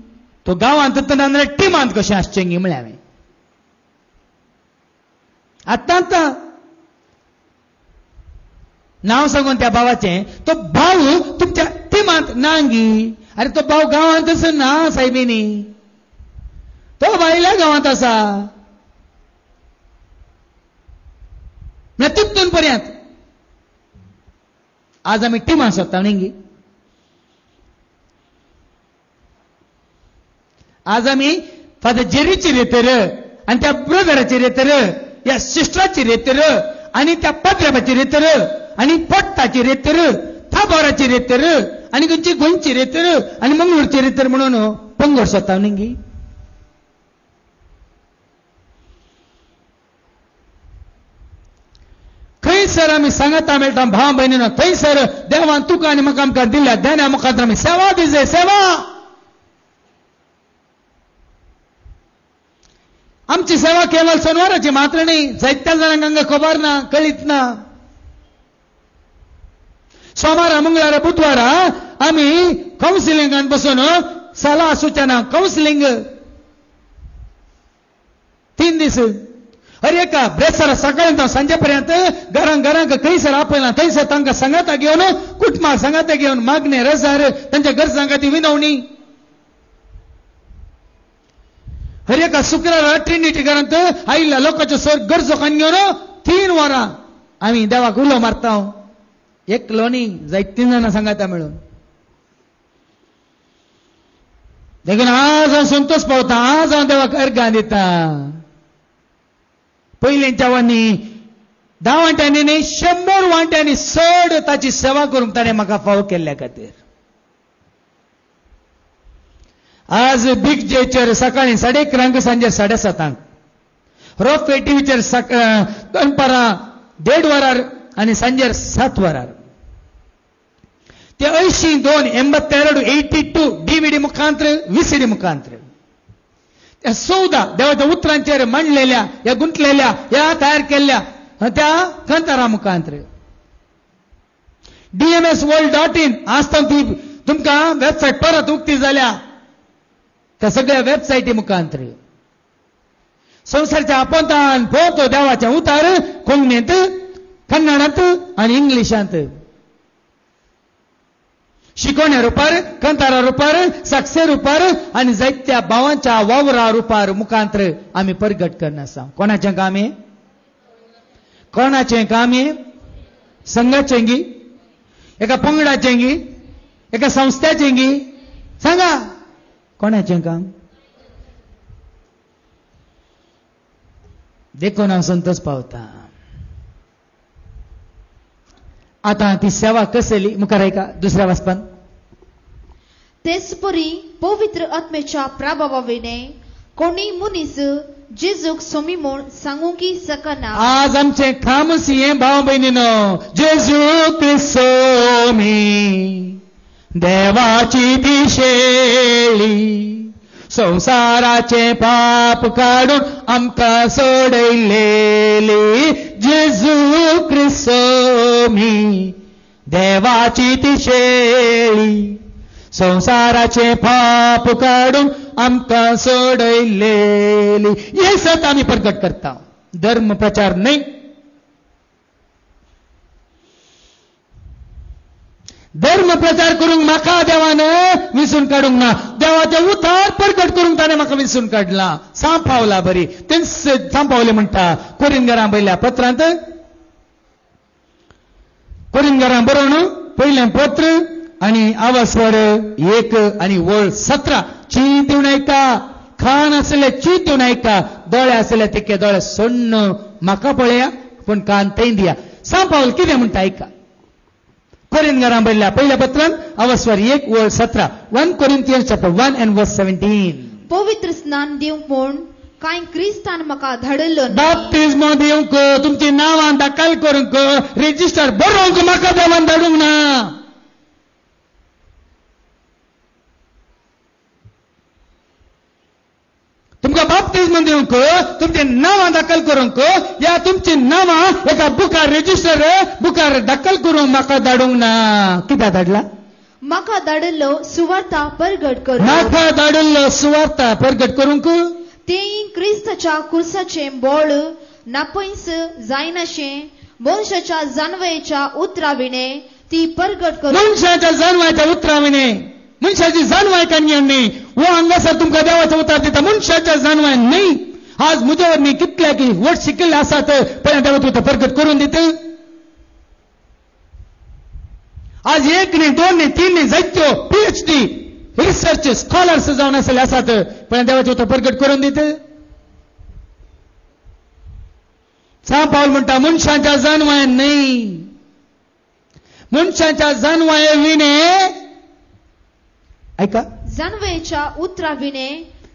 तो गांवांत ना जाल्यार टिमांत कशें आसचें गी म्हळें हांवें. आतां नाव सांगून त्या भावाचें, तो भाऊ तुमच्या टिमांत ना गी. अरे तो भाऊ गांवांतच ना सायबीनी, तो भायल्या गांवांत आसा. तितून पर्यंत आज आमी टिमां सोदता न्ही गी. आज आमी फादर जेरीची रेतर आनी त्या ब्रदराची रेतर, या सिस्टराची रेतर आनी त्या पाद्र्याची रेतर आनी पोट्टाची रेतर, थाबोराची रेतर आनी खंयची गोंयची रेतर आनी मंगळूरची रेतर म्हणून पंगड सोदता न्ही गी. थंयसर आमी सांगता मेळटा भाव भयणीनो, थंयसर देवान तुका आनी म्हाका आमकां दिल्या देण्या मुखार आमी सेवा दिजे. सेवा आमची सेवा केवळ सोनवाराची मात्र न्ही, जायत्या जाणांक हांगा खबर ना, कळीत ना. सोमारा, मंगळारा, बुधवारा आमी कावन्सिलिंगान बसून सलाह सुचना कावन्सिलिंग 3 दीस. अरे एका ब्रेसर सकाळी सांजे पर्यंत घरांक खंयसर आपयला, थंयसर तांकां सांगाता घेवन, कुटुंबाक सांगाता घेवन मागणे रजार, तांच्या गरजांक ती विनवणी. हर एका शुक्रारा ट्रिनिटी घरांत आयिल्ल्या लोकांच्यो सर गरजोकान घेवन 3 वरां आमी देवाक उलो मारता. एकलो न्ही, जायतीं जाणां सांगाता मेळून. देखून आज हांव संतोश पावता, आज हांव देवाक अर्गां दिता. पयलींच्या वांनी 10 वांट्यांनी न्ही, 100 वांट्यांनी चड ताची सेवा करूंक ताणें म्हाका फावो केल्ल्या खातीर. आज बिग जेचर सकाळी 11:30 सांजे 7:30, रॉक टीव्हीचेर दनपारां 1:30 वरार आनी सांजेर 7 वरार. ते 82 DVD मुखांतर, VCD मुखांतर त्या 14 देवाच्या उतरांचेर मांडलेल्या, या गुंतलेल्या, या तयार केल्ल्या त्या कंतारा मुखांतर dmsworld.in आसता ती तुमकां वेबसायट परत उक्ती जाल्या त्या सगळ्या वेबसायटी मुखांतर संवसारच्या आपोवतान पळोवतो देवाचें उतार कोंकणींत कन्नडांत आनी इंग्लिशांत शिकवण्या रुपार कंतारा रुपार साक्षे रुपार आनी जायत्या भावांच्या वावरा रुपार मुखांतर आमी परगट करना आसा. कोणाचें काम हे? कोणाचें काम हे? संघाचें गी, एका पंगडाचें गी, एका संस्थाचें गी, सांगा कोणाचें काम? देखून हांव संतोष पावता. आता ती सेवा कसली मुखार ऐका दुसऱ्या वाचपान. तेचपरी पवित्र आत्मेच्या प्रभावाविने कोणी मनीस जेजूक सोमी म्हूण सांगूंकी सकना. आज आमचें खामूस हे भाव भयणीनो, जेजू क्रिस्त सोमी देवाची दिशेली संसाराचे पाप काढून आमकां सोडयलेली. जेजू क्रिस्त सोमी देवाची दिशेली संसाराचे पाप काढून आमकां सोडयलेली. हे सत आमी प्रकट करता. धर्म प्रचार नाही. धर्म प्रचार करूंक म्हाका देवान विसरून काडूंक ना. देवाचे उतार प्रकट करूंक ताणें म्हाका विसरून काडला. सांपावला बरी तें सांपावले म्हणटा कोरिंथरां बयल्या पत्रांत. कोरिंथरां बरोवन पयलें पत्र आनी आवास्वर 1 आनी वळ 17 ची दिवन ऐका. खाण आसले ची दिवन ऐका. दोळे आसले तिके दोळे सोडून म्हाका पळया पूण कान थंय दिया. सांपावल कितें म्हणटा ऐका. कोरिंथरां बयल्या पयल्या पत्रांत आवास्वर 1 वळ 17. 1 Corinthians chapter 1 and verse 17. पवित्र स्नान दिवंक म्हूण कांय क्रिस्तान म्हाका धाडलो. बाप्तिस्मो दिवंक तुमची नांवां दाखल करूंक रेजिस्टर बरोवंक म्हाका देवान धाडूंक ना. तुमकां बाप्तिस्म दिवंक तुमची नांवां दाखल करूंक या तुमची नांवां एका बुकार रेजिस्टर बुकार दाखल करूंक म्हाका धाडूंक ना. कित्याक धाडला? म्हाका धाडलो सुवार्ता परगट करूंक. म्हाका धाडलो सुवार्ता परगट करूंक. तेय क्रिस्ताच्या कुर्साचें बोळ नापयस जायनाशें मनशाच्या जानवेच्या उतराविणे ती परगट करूंक. मनशाच्या जानवाच्या उतराविणे मनशाची जानवाय काणयण न्ही. हो हांगासर तुमकां देवाचो उतार दिता. मनशाच्या जानवाय न्ही. आज म्हजे वरवीं कितल्या की वट शिकिल्ले आसात पळय देवाचो उतार परगट करून दिता. आज 1 न्ही 2 न्ही 3 न्ही जायत्यो PhD रिसर्च स्कॉलर्स जावन आसले आसात पळय देवाचो उतार परगट करून दिता. सांपावल म्हणटा मनशाच्या जानवाय न्ही. मनशाच्या जानवाय विणे ऐका जानवेच्या उतराविणे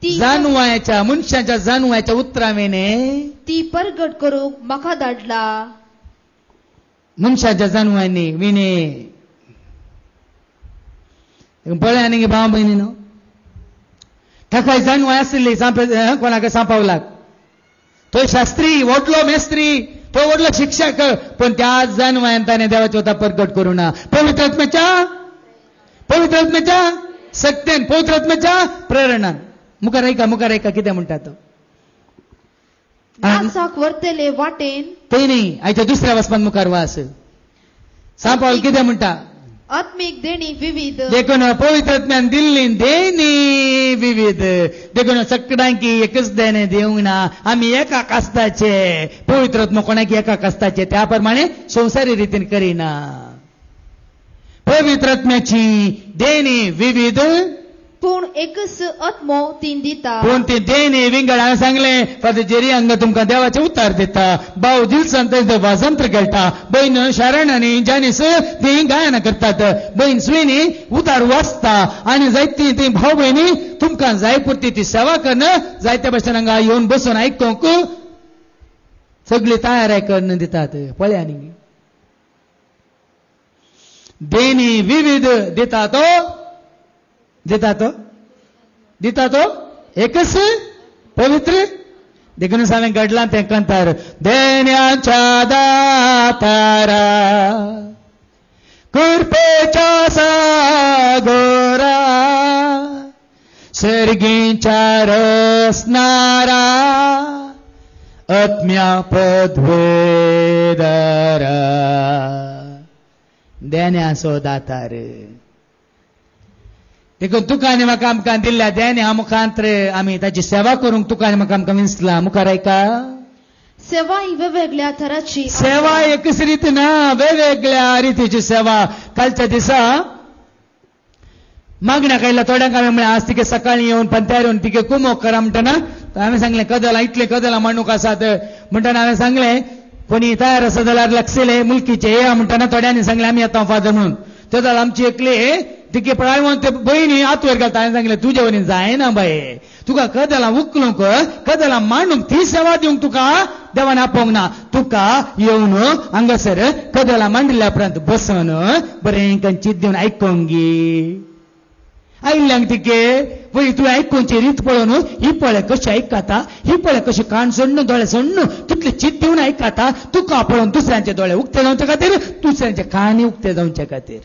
ती जानवायच्या मनशाच्या जानवायच्या उतराविणे ती परगट करूंक म्हाका धाडला. मनशाच्या जानवायनी विणे पळय आनी भाव भयणीनो ताका जानवाय आसली कोणाक सांपावलाक. तो शास्त्री व्हडलो मेस्त्री तो व्हडलो शिक्षक पण त्या जानवायन ताणें देवाचो उतार परगट करूं ना. पवित्र आत्म्याच्या सक्तेन पवित्र आत्म्याच्या प्रेरणान. मुखार ऐका कितें म्हणटा तो. नाचाक वर्तेले वाटेन ते न्ही आयच्या दुसऱ्या वचपान मुखार वास. सांपावल कितें म्हणटा. आत्मीक देणी विविध देखून पवित्र आत्म्यान दिल्ली देणी विविध. देखून सगळ्यांकी एकच देणे दिवंक ना. आमी एका कास्ताचे. पवित्र आत्मा कोणाक एका कास्ताचे त्या प्रमाणे संवसारी रितीन करिना. पवित्र आत्म्याची देणी विविध पूण एकच आत्मो तीन दिता. पूण ती देणी विंगड हांवें सांगलें फादर जेरी हांगा तुमकां देवाचे उतार दिता. भाव दिलसन थंय वाजंत्र खेळटा. भयण शारण आनी जानीस ती गायनां करतात. भयण स्विनी उतार वाचता आनी जायती ती भाव भयणी तुमकां जाय पुरती ती सेवा करन जायत्या भशेन हांगा येवन बसून आयकूंक सगळी तयारी करून दितात. पळया न्ही देणी विविध दिता तो एकच पवित्र देखून हांवें घडलां तें कंतार देण्याच्या दातारा कृपेच्या सागोरा सर्गीच्या रसनारा आत्म्या पदवेदारा देण्याचो दातार देखून तुका आनी म्हाका आमकां दिल्ल्या देण्या मुखांत आमी ताची सेवा करूंक तुका आनी म्हाका आमकां विंचला. मुखार ऐका. सेवा ही वेगवेगळ्या तराची सेवा एकच रीत ना, वेगवेगळ्या रितीची सेवा. कालच्या दिसा मागण्याक आयल्या थोड्यांक हांवें म्हळें आज तिके सकाळीं येवन पंत्यार येवन तिके कुमोक करा म्हणटना हांवें सांगलें कदलां इतले कदलां मांडूक आसात म्हणटना हांवें सांगलें कोणी तयार आसा जाल्यार लागसिले मुलकीचे येया म्हणटना थोड्यांनी सांगलें आमी येता फादर म्हणून. ते जाल्यार आमची एकली तिके पळावून ते भयणी हात वयर घालता. हांवें सांगलें तुजे वरी जायना बाये, तुका कदलां उखलूंक कदलां मांडूंक ती सेवा दिवंक तुका देवान आपोवंक ना. तुका येवन हांगासर कदलां मांडिल्ल्या उपरांत बसून बरें चित दिवन आयकोंक गी. आयिल्ल्यांक तिके पळय तुवें आयकोवची रीत पळोवन ही पळय कशी आयकता, ही पळय कशी कान सोडून दोळे सोडून कितले चित दिवन आयकता. तुका पळोवन दुसऱ्यांचे दोळे उक्ते जावचे खातीर, दुसऱ्यांचे कानी उक्ते जावचे खातीर.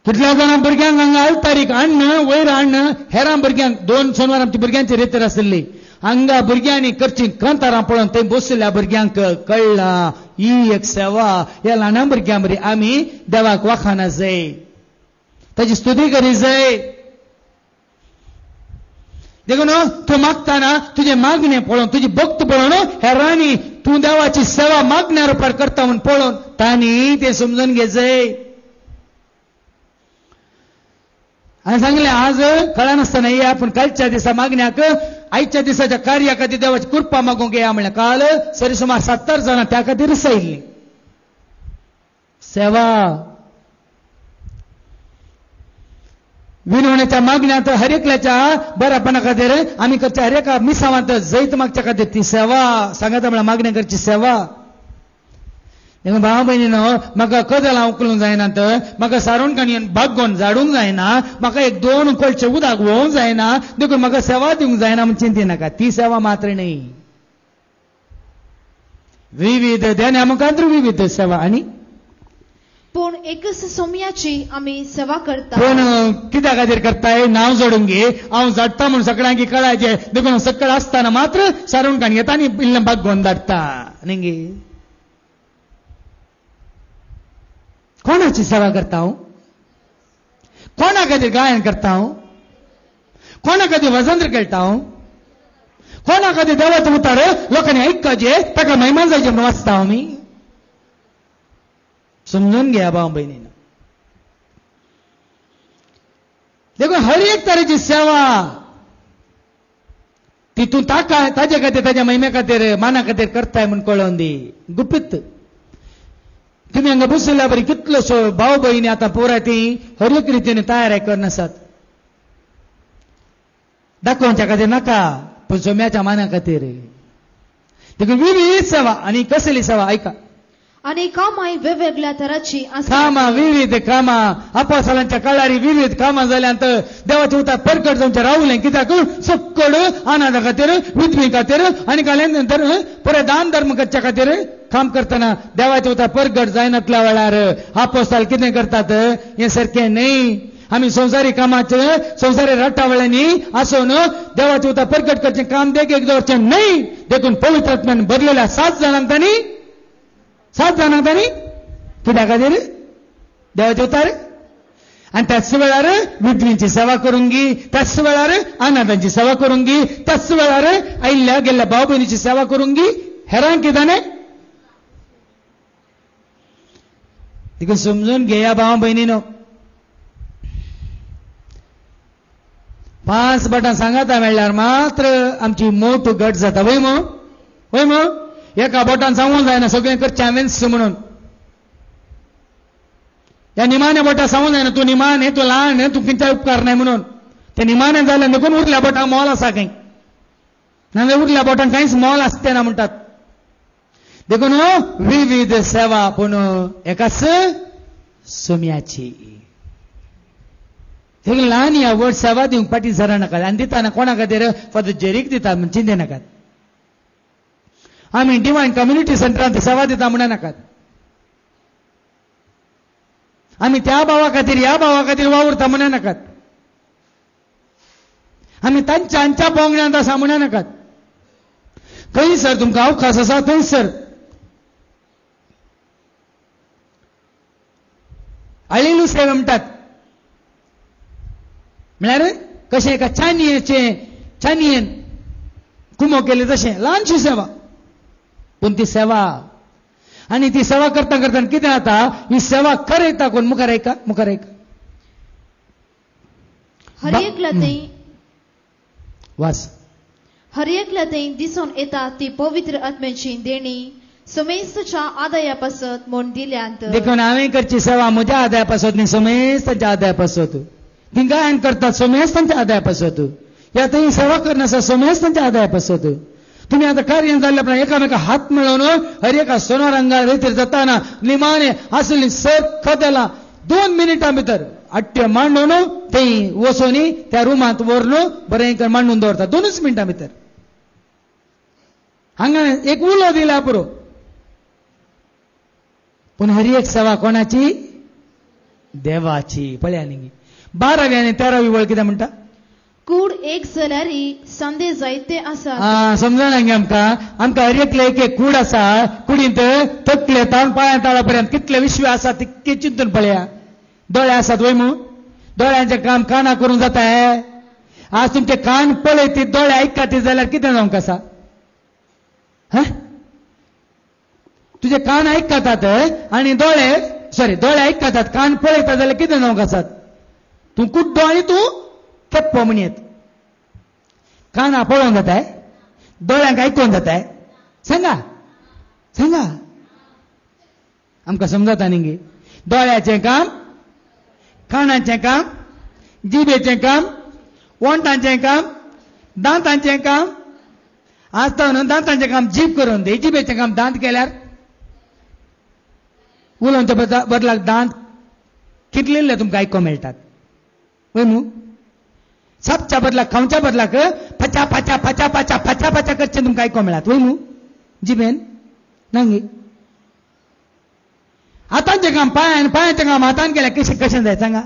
कितल्या जाणां भुरग्यांक हांगा अवतारीक हाडणं वयर हाडणं हेरां भुरग्यांक 2 शेनवार आमची भुरग्यांची रेतर आसली. हांगा भुरग्यांनी करची कांतारां पळोवन थंय बसलेल्या भुरग्यांक कळ्ळां ही एक सेवा. ह्या ल्हान भुरग्यां बरी आमी देवाक वाखाना जाय, ताची स्तुती करी जाय. देखून तूं मागताना तुजे मागणें पळोवन तुजी भक्त पळोवन हेरांनी तूं देवाची सेवा मागण्या रुपार करता म्हूण पळोवन तांणी तें समजून घे जाय. हांवें सांगलें आज कळनासतना या पूण कालच्या दिसा मागण्याक आयच्या दिसाच्या कार्या खातीर देवाची कृपा मागूंक या म्हणलें. काल सरीसुमार 70 जाणां त्या खातीर आयिल्लीं. सेवा विनवणेच्या मागण्यात हर एकल्याच्या बऱ्यापणा खातीर आमी करच्या हर एका मिसावांत जैत मागच्या खातीर ती सेवा सांगता म्हळ्यार मागणी करची सेवा. भाव भयणीनो म्हाका कदलां उखलूंक जायनात, म्हाका सारोणकाणयेन बागोवन झाडूंक जायना, म्हाका 1-2 कोलचे उदक व्होवंक जायना, देखून म्हाका सेवा दिवंक जायना म्हूण चिंतिनाका. ती सेवा मात्र न्ही. विविध देण्या मुखांत विविध सेवा आनी पूण एकच सोमयाची आमी सेवा करता. पूण कित्या खातीर करताय? नांव जोडून घे. हांव झाडटा म्हूण सगळ्यांक कळायचें. देखून सकळ आसतना मात्र सारोणकाणयेत आनी इल्लें बागोवन धाडटा न्ही. कोणाची सेवा करता हांव? कोणा खातीर गायन करता हांव? कोणा खातीर वजंत्र खेळटा हांव? कोणा खातीर देवाचो उतार लोकांनी आयकचे ताका महिमा जायचे म्हणून वाचता हांव मी? समजून घ्या भाव भयणीनो. देखून हर एक तरेची सेवा ती तूं ताका ताजे खातीर ताज्या महिमे खातीर माना खातीर करताय म्हूण कळोवन दी. गुपीत तुम्ही हांगा बसल्या बरी कितल्योशो भाव भयणी आतां पळय ती हर एक रितीन तयार करनासात. दाखोवच्या खातीर नाका पूण सोम्याच्या माना खातीर. देखून विविध सेवा. आनी कसली सेवा? ऐका. आनी कामां वेगवेगळ्या तराची कामां विविध कामां. अपोस्तलांच्या काळारी विविध कामां जाल्यांत देवाचें उतार परगट जावचें रावलें. कित्याक सकड अनाथा खातीर, विधवी खातीर आनी नंतर पुरे दान धर्म करच्या खातीर काम करतना देवाचें उतार परगट जायनातल्या वेळार अपोस्तल कितें करतात? हें सारकें न्ही. आमी संवसारी कामाचे संवसारी राटावळ्यांनी आसून देवाचें उतार परगट करचें काम देगेक दवरचें न्ही. देखून पवित्र आत्म्यान भरलेल्या 7 जाणांक तांणी कित्या खातीर? देवाचें उतार. आनी त्याच वेळार विधवींची सेवा करूंक गी, त्याच वेळार अनाथांची सेवा करूंक गी, त्याच वेळार आयिल्ल्या गेल्ल्या भाव भयणीची सेवा करूंक गी. हेरांक कितें? देखून समजून घेया भाव भयणीनो. 5 बटां सांगाता म्हणल्यार मात्र आमची मोठ घट जाता. वय मो एका बोटान सांगूंक जायना सगळें करचें हांवेंच म्हणून. ह्या निमाण्या बोटा सांगूंक जायना तूं निमान हे, तूं ल्हान हे, तूं खंयचाय उपकार न्हय म्हणून. ते निमाणें जालें देखून उरल्या बोटांक मोल आसा खंय नाजाल्यार उरल्या बोटांक कांयच मोल आसचें ना म्हणटात. देखून विविध सेवा पूण एकाच सोम्याची. हे ल्हान या व्हड सेवा दिवंक पाटी जरा नाकात आनी दिताना कोणा खातीर फक्त जेरीक दिता म्हण चिंते नाकात. आमी डिवायन कम्युनिटी सेंटरांत सेवा दिता म्हणा नाकात. आमी त्या भावा खातीर ह्या भावा खातीर वावुरता म्हणा नाकात. आमी तांच्या हांच्या बोंगड्यांत आसा म्हणा नाकात. खंयसर तुमकां अवकाश आसा थंयसर अळिलू सेवा म्हणटात. म्हळ्यार कशें एका चानयेन कुमो केले तशें ल्हानशी सेवा. पूण ती सेवा आनी ती सेवा करता करता कितें जाता ही सेवा करयता कोण मुखार ऐका हर एकला थंय वास हर एकला थंय दिसून येता ती पवित्र आत्म्याची देणी समेस्तच्या आदाया पासत म्हूण दिल्यांत. देखून हांवें करची सेवा म्हज्या आदाया पासत न्ही समेस्तांच्या आदाया पासत. ती गायन करतात समेस्तांच्या आदाया पासत. या थंय सेवा करनासा समेस्तांच्या आदाया पासत. तुम्ही आता कार्य जाल्ल्या उपरांत एकामेका हात मेळोवन हर एका सोनार अंगार रेतीर जाताना निमाणे आसली सर खदेला 2 मिनिटां भितर आट्टे मांडून थंय वचून त्या रुमांत व्हरून बरें मांडून दवरता 2 मिनिटां भितर. हांगा एक उलो दिला पुरो. पूण हर एक सेवा कोणाची देवाची. पळया न्ही 12वी आनी 13वी वळ कितें म्हणटा कूड एक जाल्यारी संदे जायते आसा. समजा ना आमकां हर एकले एक कूड आसा. कुडींत तकले तावन पांयां ताळा पर्यंत कितले विश्व आसा तितके चिंतून पळया. दोळे आसात वय मू दोळ्यांचें काम काना करून जाता. आज तुमचे कान पळयत दोळे आयकात जाल्यार कितें जावंक आसा. तुझे कान आयकतात आनी दोळे आयकतात कान पळयतात जाल्यार कितें जावंक आसात. तूं कुड्डो आनी तूं केप्पो म्हण येत. काना पळोवंक जाताय दोळ्यांक आयकून जाताय. सांगा आमकां समजता न्ही गे. दोळ्याचें काम कानाचें काम जिबेचें काम वोंटांचें काम दांतांचें काम. आसता न्हू दांतांचें काम जीब करून दी. जिबेचें काम दांत केल्यार उलोवच्या बदलाक दांत कितलेले तुमकां आयको मेळटात वय न्हू. सापच्या बदलाक खावच्या बदलाक फचा फचा फचा फचा फचा फचा करचें तुमकां आयको मेळात वय न्हू जिबेन नांगी. हातांचें काम पांयाचें काम हातान केल्यार कशें जाय सांगा.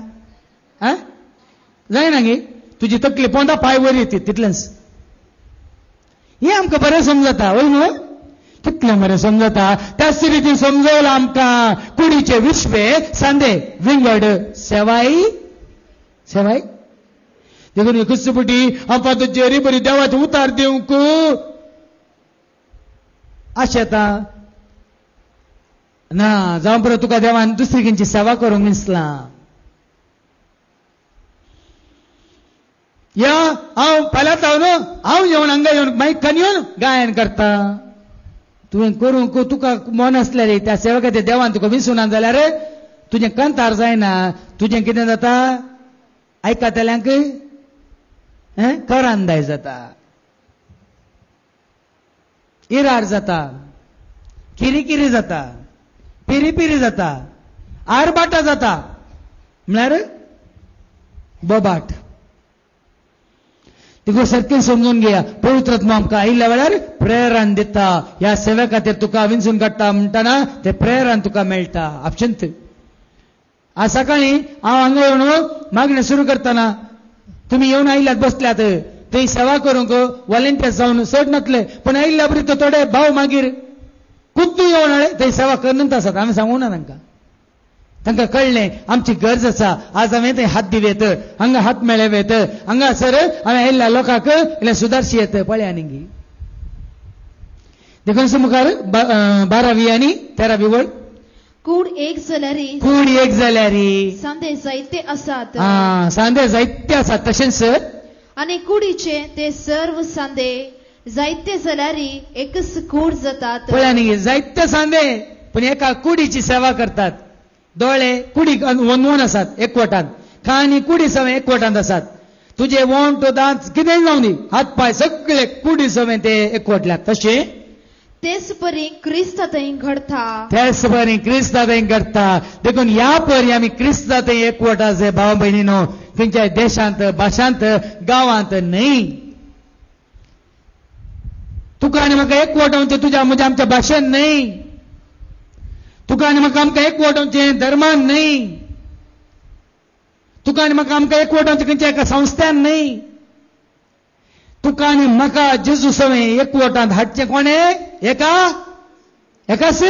जायना गे. तुजी तकली पोंदा पांय वयर येती तितलेंच. हें आमकां बरें समजता वय न्हू. कितलें बरें समजता. त्याच रितीन समजवलं आमकां कुडीचे विश्वे सांदे विंगड सेवाई देखून कुस्सुपुटी आमकां तो जेरी बरी देवाचे उतार दिवंक आशा येता ना. जावं बरो तुका देवान दुसरी खंयची सेवा करूंक दिसला. या हांव फाल्यां हांव येवन हांगा येवन मायकान येवन गायन करता. तुवें करूंक तुका मन आसल्यार त्या सेवा खातीर देवान तुका विसुना जाल्यार तुजें कंतार जायना. तुजें कितें जाता आयकतल्यांक करांदाय जाता. इरार जाता. किरी जाता. पिरी जाता. आरबाटा जाता म्हळ्यार बोबाट. देखो सारकें समजून घेया. पवित्र आत्मा आमकां आयिल्ल्या वेळार प्रेरण दिता. ह्या सेवे खातीर तुका विंचून काडटा म्हणटना ते प्रेरण तुका मेळटा. आपशंत आज सकाळीं हांव हांगा येवन मागणें सुरू करतना तुमी येवन आयिल्ल्यात बसल्यात. थंय सेवा करूंक वॉलंटियर्स जावन चड नातले. पण आयिल्ल्या बरी तो थोडे भाव मागीर खुद्द येवन थंय सेवा करनंत आसात. हांवें सांगूं ना तांकां कळ्ळें आमची गरज आसा. आज हांवें थंय हात दिवेत हांगा हात मेळवेत हांगासर हांवें आयिल्ल्या लोकांक इल्लें सुदारशीत. पळया न्ही देखून मुखार 12वी आनी 13वी वळ. कूड एक जाल्यारी सांदे जायते आसात. सांदे जायते आसात तशेंच आनी कुडीचे ते सर्व सांदे जायते जाल्यारी एकच कूड जातात. पळया न्ही जायते सांदे पूण एका कुडीची सेवा करतात. दोळे कुडीक वनवून आसात एकवटांत. कान कुडी सवय एकवटांत आसात. तुजे वोंट दांत कितेंय जावं दी हात पाय सगळे कुडी सवय ते एकवटल्यात. तशें तेच परी क्रिस्तांतय घडता. देखून ह्या परी आमी क्रिस्तांतय एकवटा जे भाव भयणीनो खंयच्याय देशांत भाशांत गांवांत न्हय. तुका आनी म्हाका एकवटावचें तुज्या म्हज्या आमच्या भाशेन न्हय. तुका आनी म्हाका आमकां एकवटावचें धर्मान न्हय. तुका आनी म्हाका आमकां एकवटावचें खंयच्या एका संस्थान न्हय. तुका आनी म्हाका जेजू सवें एकवटांत हाडचें कोणें? एकाच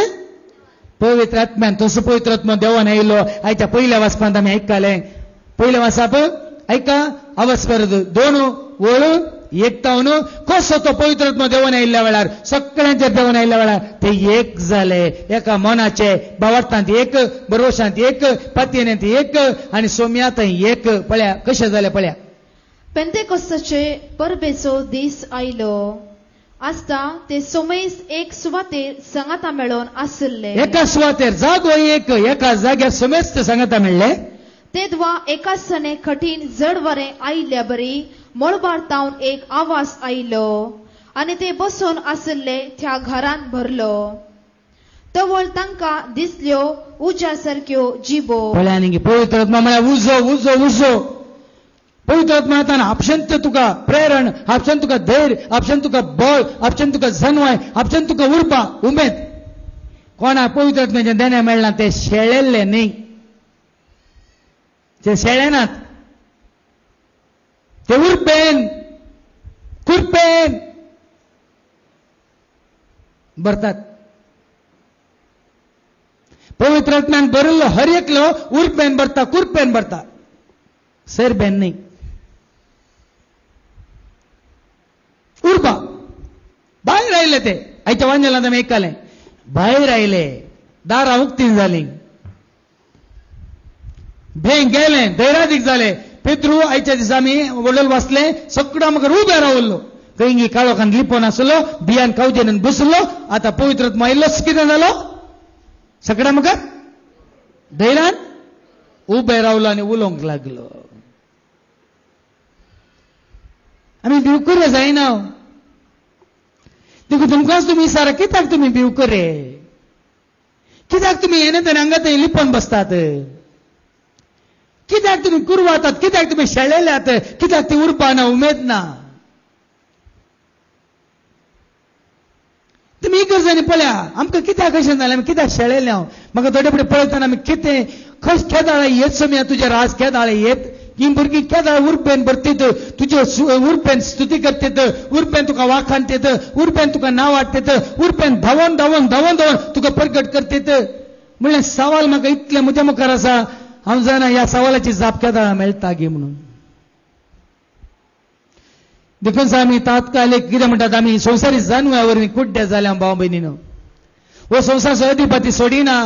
पवित्र आत्म्यान. तसो पवित्र आत्मा देवान आयिल्लो आयच्या पयल्या वाचपांत आमी आयकताले. पयल्या वाचप ऐका अवस्वर 2 वळ 1 तावन कसो तो पवित्र आत्मा देवान आयिल्ल्या वेळार सगळ्यांचेर देवान आयिल्ल्या वेळार ते एक जाले. एका मनाचे बावटांत एक, बरोशांत एक, पातयेंत एक आनी सोम्यांतय एक. पळया कशें जालें पळया. पेंतेकोस्ताचे परबेचो दीस आयलो आसता ते सोमेस एक सुवातेर सांगाता मेळोन आसले. एका सुवातेर जागो एक, एका जाग्यार सोमेस्त सांगाता मेळ्ळे. तेदवा एकाच सणे कठीण जड वरें आयिल्ल्या बरी मळबार तावन एक आवाज आयलो आनी ते बसून आसले त्या घरान भरलो. तवळ तांकां दिसल्यो उज्या सारक्यो जिबो. पळया न्ही पवित्र आत्मा म्हळ्यार उजो उजो उजो. पवित्र आत्मा येताना आपशान तुका प्रेरण, आपशान तुका धैर्य, आपशान तुका बळ, आपशान तुका जन्वाय, आपशान तुका उर्बा उमेद. कोणा पवित्र आत्म्याचें देणें मेळना ते शेळेल्ले न्ही. ते शेळेनात, ते उर्बेन कुर्पेन भरतात. पवित्र आत्म्यान बरयल्लो हर एकलो उर्बेन भरता, कुर्पेन भरता, सरबेन न्ही. उर्बा भायर आयले ते. आयच्या वांजेलांत आमी आयकतालें भायर आयले, दारां उक्तीं जालीं, भें गेलें, धैर्यादीक जाले. पेद्रू आयच्या दिसा आमी वडल वाचले सगळो म्हाका उबे रावल्लो. कळंगी काळोखान लिपोन आसलो, बियान कावजेन बसलो. आतां पवित्र आत्मा आयिल्लो कितें जालो? सगळ्या म्हाका धैर्यान उबे रावलो आनी उलोवंक लागलो. आमी भिवकुरे जायना. देखून तुमकांच तुमी विचारा कित्याक तुमी भिवकुरे? कित्याक तुमी येणे तेणे हांगा थंय लिपोन बसतात? कित्याक तुमी कुरवातात? कित्याक तुमी शेळेल्यात? कित्याक ती उर्बा ना, उमेद ना? तुमी इगर्जेनी पळया आमकां कित्याक अशें जालें? आमी कित्याक शेळेले? हांव म्हाका थोडे फुडें पळयतना आमी कितें खंय केदाळे येत समया तुजे राज केदाळे येत. ही भुरगीं केदाळे उर्बेन भरतीत, तुजे उर्बेन स्तुती करतात, उर्बेन तुका वाखाणतात, उर्बेन तुका नांव हाडटात, उर्बेन धांवून धांवून धांवून धांवून तुका प्रगट करतात. म्हणलें सवाल म्हाका इतले म्हज्या मुखार आसा. हांव जाणा ह्या सवालाची जाप केदाळा मेळटा गे म्हणून. देखून आमी तात्कालीक कितें म्हणटात आमी संवसारी जाणव्या वरवीं कुड्डे जाल्या भाव भयणीनो. हो संवसाराचो अधिपती सोडिना.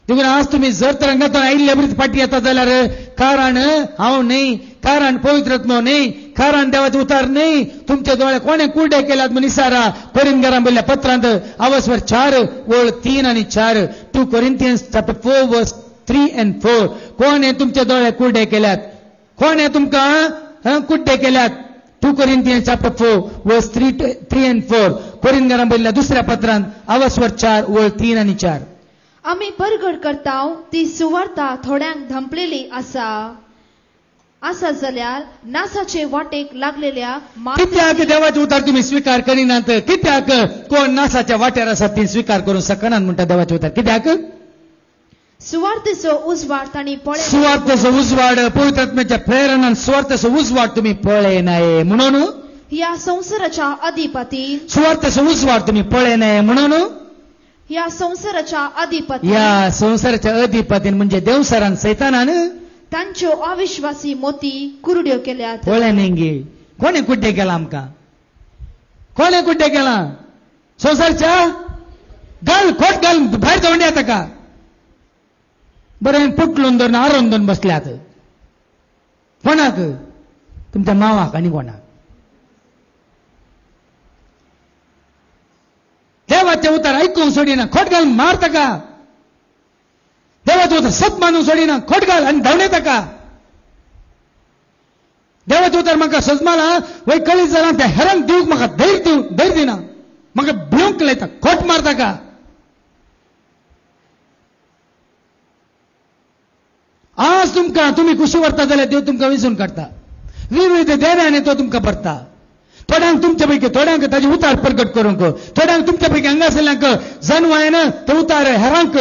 देखून आज तुम्ही जर तर हांगातून आयिल्ल्या बरीच फाटी येता जाल्यार कारण हांव न्ही, कारण पवित्र आत्मा न्ही, कारण देवाचे उतार न्ही. तुमचे दोळे कोणे कुड्डे केल्यात म्हणून इसारा. कोरिंथीकांक बरयल्ल्या पत्रांत अवस्वर 4 वळ 3 आनी 4. 2 Corinthians chapter 4 verse 3 and 4. कोणे तुमचे दोळे कुड्डे केल्यात? कोणे तुमकां कुड्डे केल्यात? 2 Corinthians chapter 4 verse 3 and 4. कोरिंथीकांक बरयल्ल्या दुसऱ्या पत्रांत अवस्वर 4 वळ 3 आनी 4. आमी परगट करताव ती सुवार्ता थोड्यांक धंपलेली आसा जाल्यार नासाचे वाटेक लागलेल्या कित्याक देवाचे उतार तुम्ही स्वीकार करिनात? कित्याक कोण नासाच्या वाट्यार आसा ती स्वीकार करूंक शकनात म्हणटा देवाचे उतार? कित्याक? सुवार्थेचो उजवाड तांणी पळय. सुवार्थेचो उजवाड पवित्र आत्म्याच्या प्रेरणान सुवार्थेचो उजवाड तुम्ही पळयनाय म्हणून ह्या संसाराच्या अधिपती. सुवार्थेचो उजवाड तुम्ही पळयनाय म्हणून ह्या संसाराच्या अधिपती. या संसाराच्या अधिपतीन म्हणजे देवसरान सैतानान तांच्यो अविश्वासी मोती कुरड्यो केल्यात. पळय न्ही कोणे कुड्डे केला आमकां? कोणे कुड्डे केला? संसारच्या घाल खोट घाल भायर जाऊन येता का? बरें पुटलून धरून आरोन धरून बसल्यात. कोणाक? तुमच्या मावाक आनी कोणाक? देवाचे उतार ऐकूंक सोडिना, खोट घाल मारता का? देवाचे उतार सत मानूंक सोडिना, खोट घाल आनी धांवन येता का? देवाचे उतार म्हाका सजमाला वय कळीत जालां त्या हेरांक दिवंक म्हाका धैर्य दिना, म्हाका भिवंक लायता, खोट मारता का? आज आज तुम्ही खुशी व्हरता जाल्यार देव तुमकां विसरून काडटा. विविध देण्याने तो तुमकां भरता. थोड्यांक तुमच्या पैकी थोड्यांक ताजे उतार प्रकट करूंक, थोड्यांक तुमच्या पैकी हांगासरल्यांक जन्मायन तो उतार हेरांक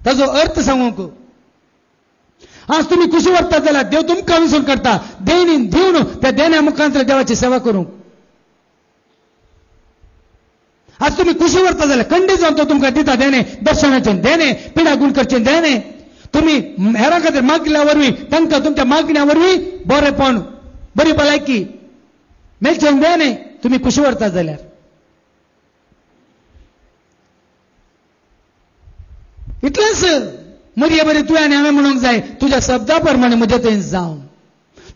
ताजो अर्थ सांगूंक. आज तुम्ही खुशी व्हरता जाल्यार देव तुमकां विसरून काडटा. देणीन दिवन त्या देण्या मुखांतर देवाची सेवा करूंक. आज तुम्ही खुशी व्हरता जाल्यार खंडीत जावन तो तुमकां दिता देणे, दर्शनाचे देणे, पिडा गुणकरचे देणे. तुम्ही हेरां खातीर मागल्या वरवीं तांकां तुमच्या मागण्या वरवीं बरेपण, बरी भलायकी मेळचे देणे तुम्ही खुशी व्हरता जाल्यार. इतलेंच मरिये बरी तुवें आनी हांवें म्हणूंक जाय, तुज्या शब्दा प्रमाणे म्हजे थंय जावं.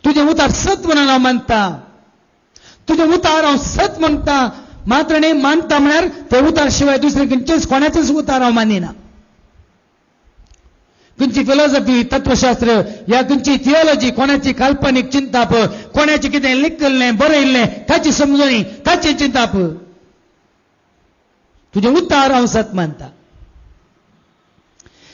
तुजे उतार सत म्हणून हांव मानता. तुजे उतार हांव सत म्हणटा. मात्र न्ही मानता म्हळ्यार ते उतार शिवाय दुसरे खंयचेच कोणाचेच उतार हांव मानिना. खंयची फिलॉसॉफी, तत्वशास्त्र या खंयची थियोलॉजी, कोणाची काल्पनीक चिंताप, कोणाचें कितें लिखिल्लें बरयल्लें ताची समजणी, ताची चिंताप. तुजे उतार हांव सत मानता.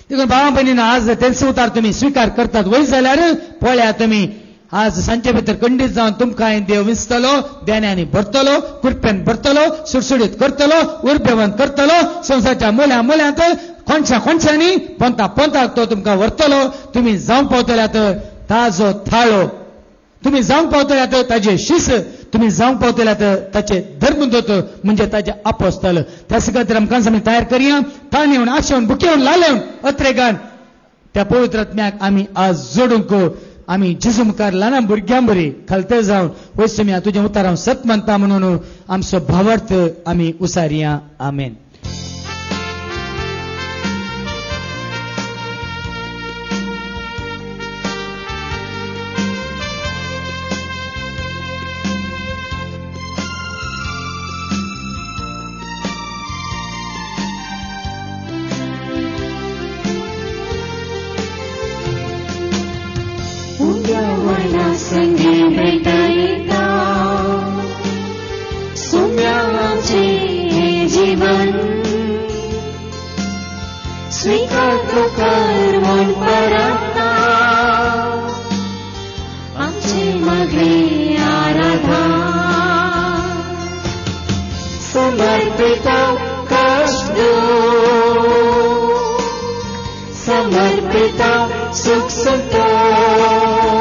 देखून भावा भयणीनो, आज तेंचो उतार तुम्ही स्वीकार करतात वय जाल्यार पळया तुमी आज सांचे भितर खंडीत जावन तुमकां देव विसतलो, देण्यांनी भरतलो, कृपेन भरतलो, सुटसुडीत करतलो, उर्बेवंत करतलो. संवसाराच्या मुल्या मुल्यांत कोणशांनी पंथाक तो तुमकां व्हरतलो. तुमी जावंक पावतल्यात ताजो थाळो, तुमी जावंक पावतल्यात ताजे शिस, तुमी जावंक पावतल्यात ताचे धर्मदूत म्हणजे ताचे आपोस्तल. त्याच खातीर आमकां आमी तयार करया. ताण येवन आशेवन बुकेवन लालेवन अत्रेगान त्या पवित्र आत्म्याक आमी आज जोडूंक आमी जेजू मुखार ल्हान भुरग्यां बरी खालते जावन वयस तुमी तुजें उतार हांव सत मानता म्हणून आमचो भावार्थ आमी उसारया. आमेन. संगी भेटयता सुम्याचे जीवन स्वीकार तो कर मन परता आमचे मागे आराधा समर्पिता कष्ट समर्पिता सुख संतोष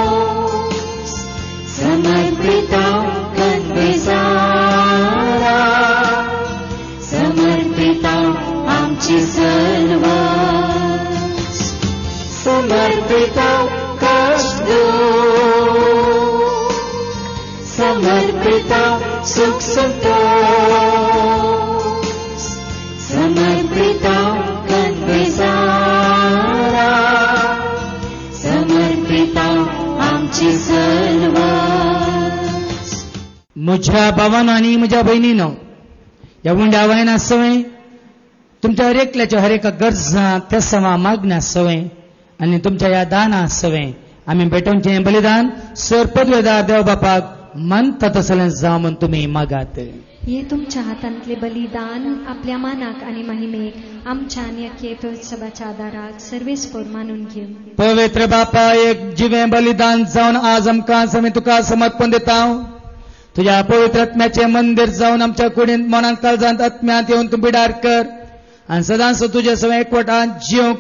समर्पिता कन्वेसारा समर्पिता आमची सर्व समर्पिता कष्ट समर्पिता सुख संतोष समर्पिता कन्वेसारा समर्पिता आमची सर्व. म्हज्या भावानो आनी म्हज्या भयणीनो, ह्या उंड्या वयना सवय तुमच्या हर एकल्याच्या हर एका गरजां तेसां मागण्या सवय आनी तुमच्या ह्या दाना सवय आमी भेटोवचें बलिदान सर पदवेदार देव बापाक मानता तसलें जावं म्हूण तुमी मागात. हे तुमच्या हातांतले बलिदान आपल्या मानाक आणि महिमेक आमच्या आणि सभाच्या आदाराक सर्वेस्पर मानून घेऊ. पवित्र बापा, एक जिवें बलिदान जावन आज आमकां आमी तुका समर्पण दिता. तुझ्या पवित्र आत्म्याचे मंदिर जावन आमच्या कुडींत मनांत काळजांत आत्म्यांत येवन तूं बिडार कर आनी सदांच तुजे सवय एकवटान जिवंक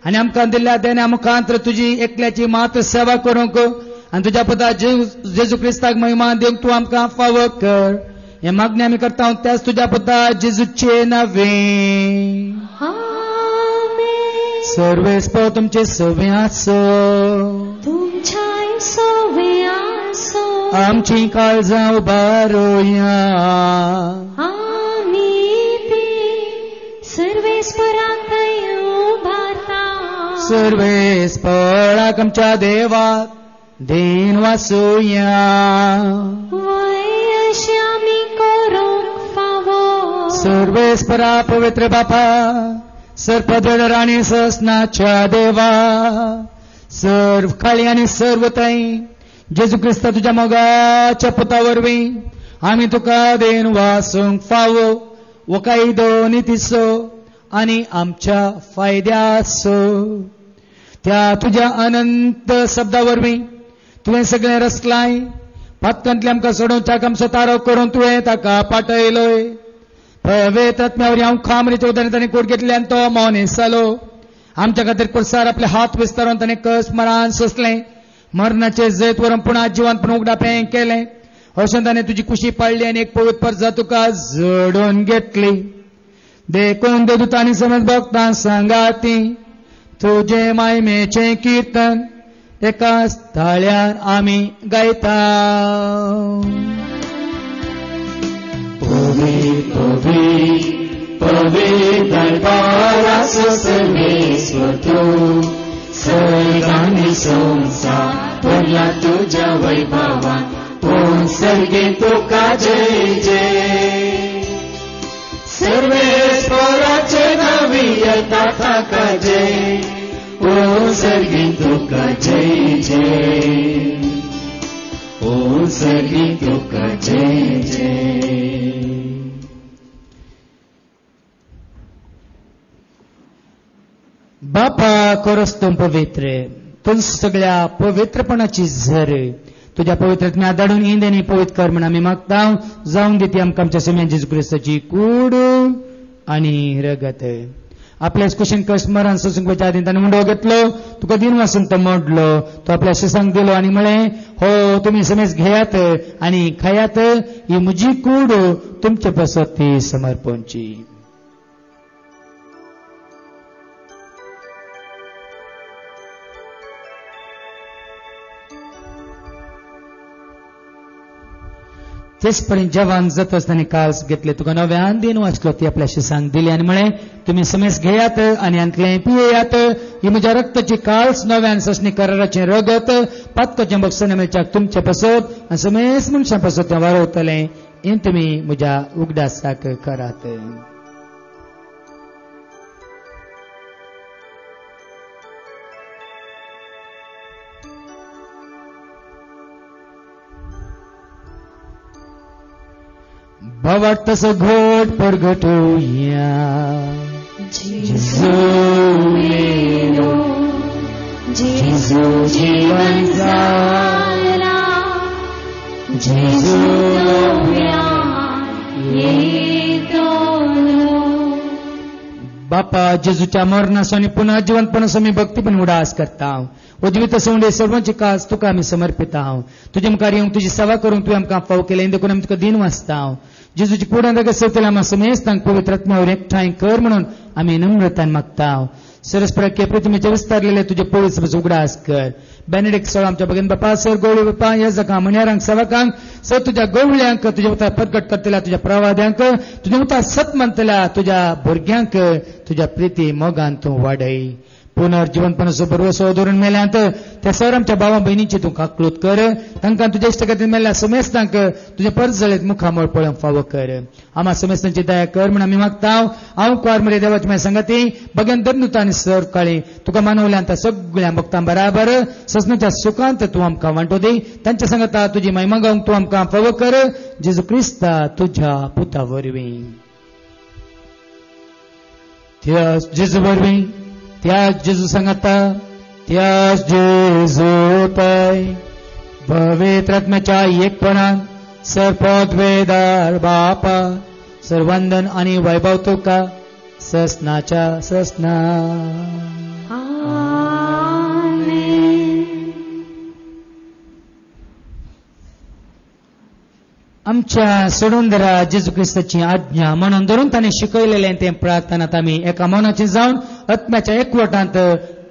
आनी आमकां दिल्ल्या देण्या मुखांतर तुजी एकल्याची मात सेवा करूंक आनी तुज्या पुता जेजू क्रिस्ताक महिमा दिवंक तूं आमकां फावो कर. हे मागणी आमी करता त्याच तुज्या पुता जेजूचे नावे. सर्वेस्पर तुमचे सवे आसो, तुमच्या सवे आसो, आमची काळजां उबारोया. आमी ती सर्वेस्पराक उबारता. सर्वेस्पराक आमच्या देवाक देन वासोया. सर्वेस्परा पवित्र बापा, सर्पदळ राणी ससनाच्या देवा, सर्व खाली आणि सर्व ताई जेजू क्रिस्त तुझ्या मोगाच्या पुता वरवीं आमी तुका देन वासूंक फावो वकाई दोनी तिसो आनी आमच्या फायद्यासो. त्या तुझ्या अनंत शब्दावरवीं तुवें सगळें रचलाय. पातकांतले आमकां सोडोवच्याक आमचो तारो करून तुवें ताका पाटयलोय. पवित्र आत्म्यावरी हांव खामरीच्या उदरान ताणें कूड घेतली आनी तो मनीस जालो. आमच्या खातीर कुर्सार आपले हात विस्तारून ताणें कस मरान सोंसलें. मरणाचे जैत व्हरून पुन्हा जिवंतपण उगडापें केलें. अशें ताणें तुजी कुशी पाळली आनी एक पवित्र परजा तुका जोडून घेतली. देखून देवदूतांनी समज भक्तां सांगाती तुजे मायमेचें कीर्तन एकाच ताळ्यार आमी गायता. पवित्र दरबारास सर्वेश्वर तू सर्गांनी संसार भरला तुझ्या वैभवान. ओम सर्गे तुका जय जय. सर्वेश्वराचे नावी येता ताका जय. ओम सर्गे तुका जय जय. ओम सर्गे तुका जय जय. बापा कोरस तूं पवित्र. तूं सगळ्या पवित्रपणाची झर तुझ्या पवित्रत्म्या आदाडून इंदेनी पवित्र कर म्हण आमी मागता. जावन दिती आमकां आमच्या समेन जेजू क्रिस्ताची कूड आनी रगत. आपल्याच कुशीन कश मरण सोसूंक आदी ताणें मुंडो घेतलो. तुका दिन वासून तो मोडलो. तो आपल्या शिसांक दिलो आनी म्हळें हो तुमी समेज घेयात आनी खायात. ही म्हजी कूड तुमचे पासत ती समर्पणची. तेच पर्यंत जेवण जात असताना काळस घेतले. तुका नव्यान दिन वाचलो ती आपल्या शिसांक दिली आनी म्हळें तुमी समेस घेयात आनी अंतलें पियेयात. ही म्हज्या रक्ताची काळस नव्यान ससणी कराराचें रगत पातकाचें बक्षण मेळच्याक तुमचे पासत आनी समेस मनशां पासत तें वारवतलें. हें तुमी म्हज्या उगडासाक करात. भावार्थ तसो घोट परगटूया. जेजू येलो, जेजू जीवन जाला, जेजू येतलो. बापा जेजूच्या मरणासो आनी पुन्हा जिवंतपणासो आमी भक्तीपण उडास करता. उजवीत सोंडे सर्वांची कास तुका आमी समर्पिता. तुजे मुखार येवंक तुजी सेवा करूंक तुवें आमकां फाव केलें देखून आमी तुका दिन वाचता. जेजूची कुडान रगत सेवतले आमी समेज तांक पवित्र आत्म्यावर एकठांय कर म्हणून आमी नम्रतान मागता. सरस्पराके प्रतिमेचे विस्तारलेले तुजे पवित्र सभेचो उगडास कर. बेनेडिक्ट सोळा आमच्या भगिनी बापा सर गवळी बापा येजकां मण्यारांक सेवकांक सर तुज्या गवळ्यांक तुजे उतार प्रगट करतल्या तुज्या प्रवाद्यांक तुजे उतार सत मानतल्या तुज्या भुरग्यांक तुज्या प्रिती मोगान तूं वाडय. पुनर्जीवनपणाचो बरोसो धरून मेल्यांत त्या सर आमच्या भावा भयणींची तूं काकलूत कर. तांकां तुज्या इश्ट खातीर मेल्ल्या समेस्तांक तुजे परत जळेत मुखामळ पळोवंक फावो कर. आम्हा समेस्तांची दया कर म्हण आमी मागता. हांव कुवार मरे देवाची म्हाज्या संगती भगन दरनुता आनी सर काळी तुका मानवल्यांत सगळ्या भक्तां बराबर ससनाच्या सुखांत तूं आमकां वांटो दी. तांच्या संगता तुजी महिमा गावंक तूं आमकां फावो कर. जेजू क्रिस्ता तुज्या पुता वरवीं त्या जेजू वरवीं त्याच जेजू सांगता त्याच जेजू पय पवित्र आत्म्याच्या एकपणान सरपद वेदार बापा सर्वंदन आणि वैभव तुका ससनाच्या ससना. आमच्या सोडूंदरा जेजू क्रिस्ताची आज्ञा म्हणून धरून ताणें शिकयलेलें तें प्रार्थनात आमी एका मनाचें जावन आत्म्याच्या एकवटांत